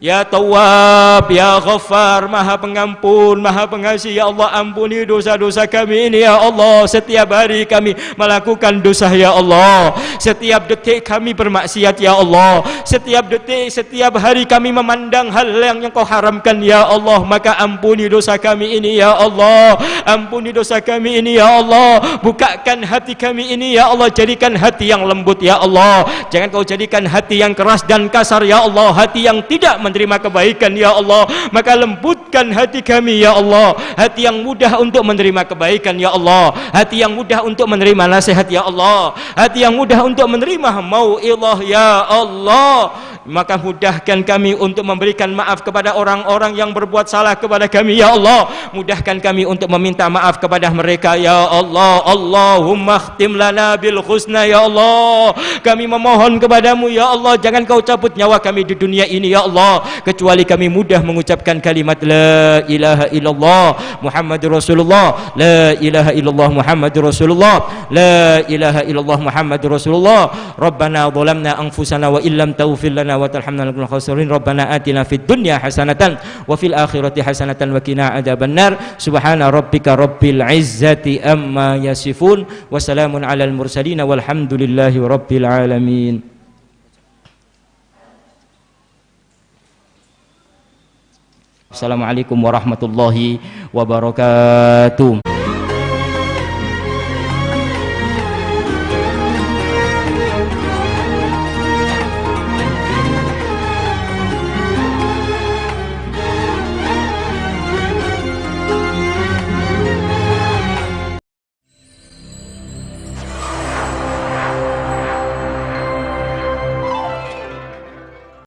Ya Tawwab, Ya Ghaffar, Maha Pengampun, Maha Pengasih, ya Allah. Ampuni dosa-dosa kami ini, ya Allah. Setiap hari kami melakukan dosa, ya Allah. Setiap detik kami bermaksiat, ya Allah. Setiap detik, setiap hari kami memandang hal yang Kau haramkan, ya Allah. Maka ampuni dosa kami ini, ya Allah. Ampuni dosa kami ini, ya Allah. Bukakan hati kami ini, ya Allah. Jadikan hati yang lembut, ya Allah. Jangan Kau jadikan hati yang keras dan kasar, ya Allah. Hati yang tidak menerima kebaikan, ya Allah. Maka lembutkan hati kami, ya Allah. Hati yang mudah untuk menerima kebaikan, ya Allah. Hati yang mudah untuk menerima nasihat, ya Allah. Hati yang mudah untuk menerima mau'izah, ya Allah. Maka mudahkan kami untuk memberikan maaf kepada orang-orang yang berbuat salah kepada kami, ya Allah. Mudahkan kami untuk meminta maaf kepada mereka, ya Allah. Allahumma khtim lana bil husna, ya Allah. Kami memohon kepadamu, ya Allah, jangan Kau cabut nyawa kami di dunia ini, ya Allah, kecuali kami mudah mengucapkan kalimat la ilaha illallah Muhammadur Rasulullah, la ilaha illallah Muhammadur Rasulullah, la ilaha illallah Muhammadur Rasulullah. Rabbana zalamna anfusana wa illam taghfir lana wa tarhamna lanakunanna khasirin. Rabbana atina fid dunya hasanatan wa fil akhirati hasanatan wa qina adzabannar. Subhana rabbika rabbil izzati amma yasifun wa salamun alal mursalin walhamdulillahi rabbil alamin. Assalamualaikum warahmatullahi wabarakatuh.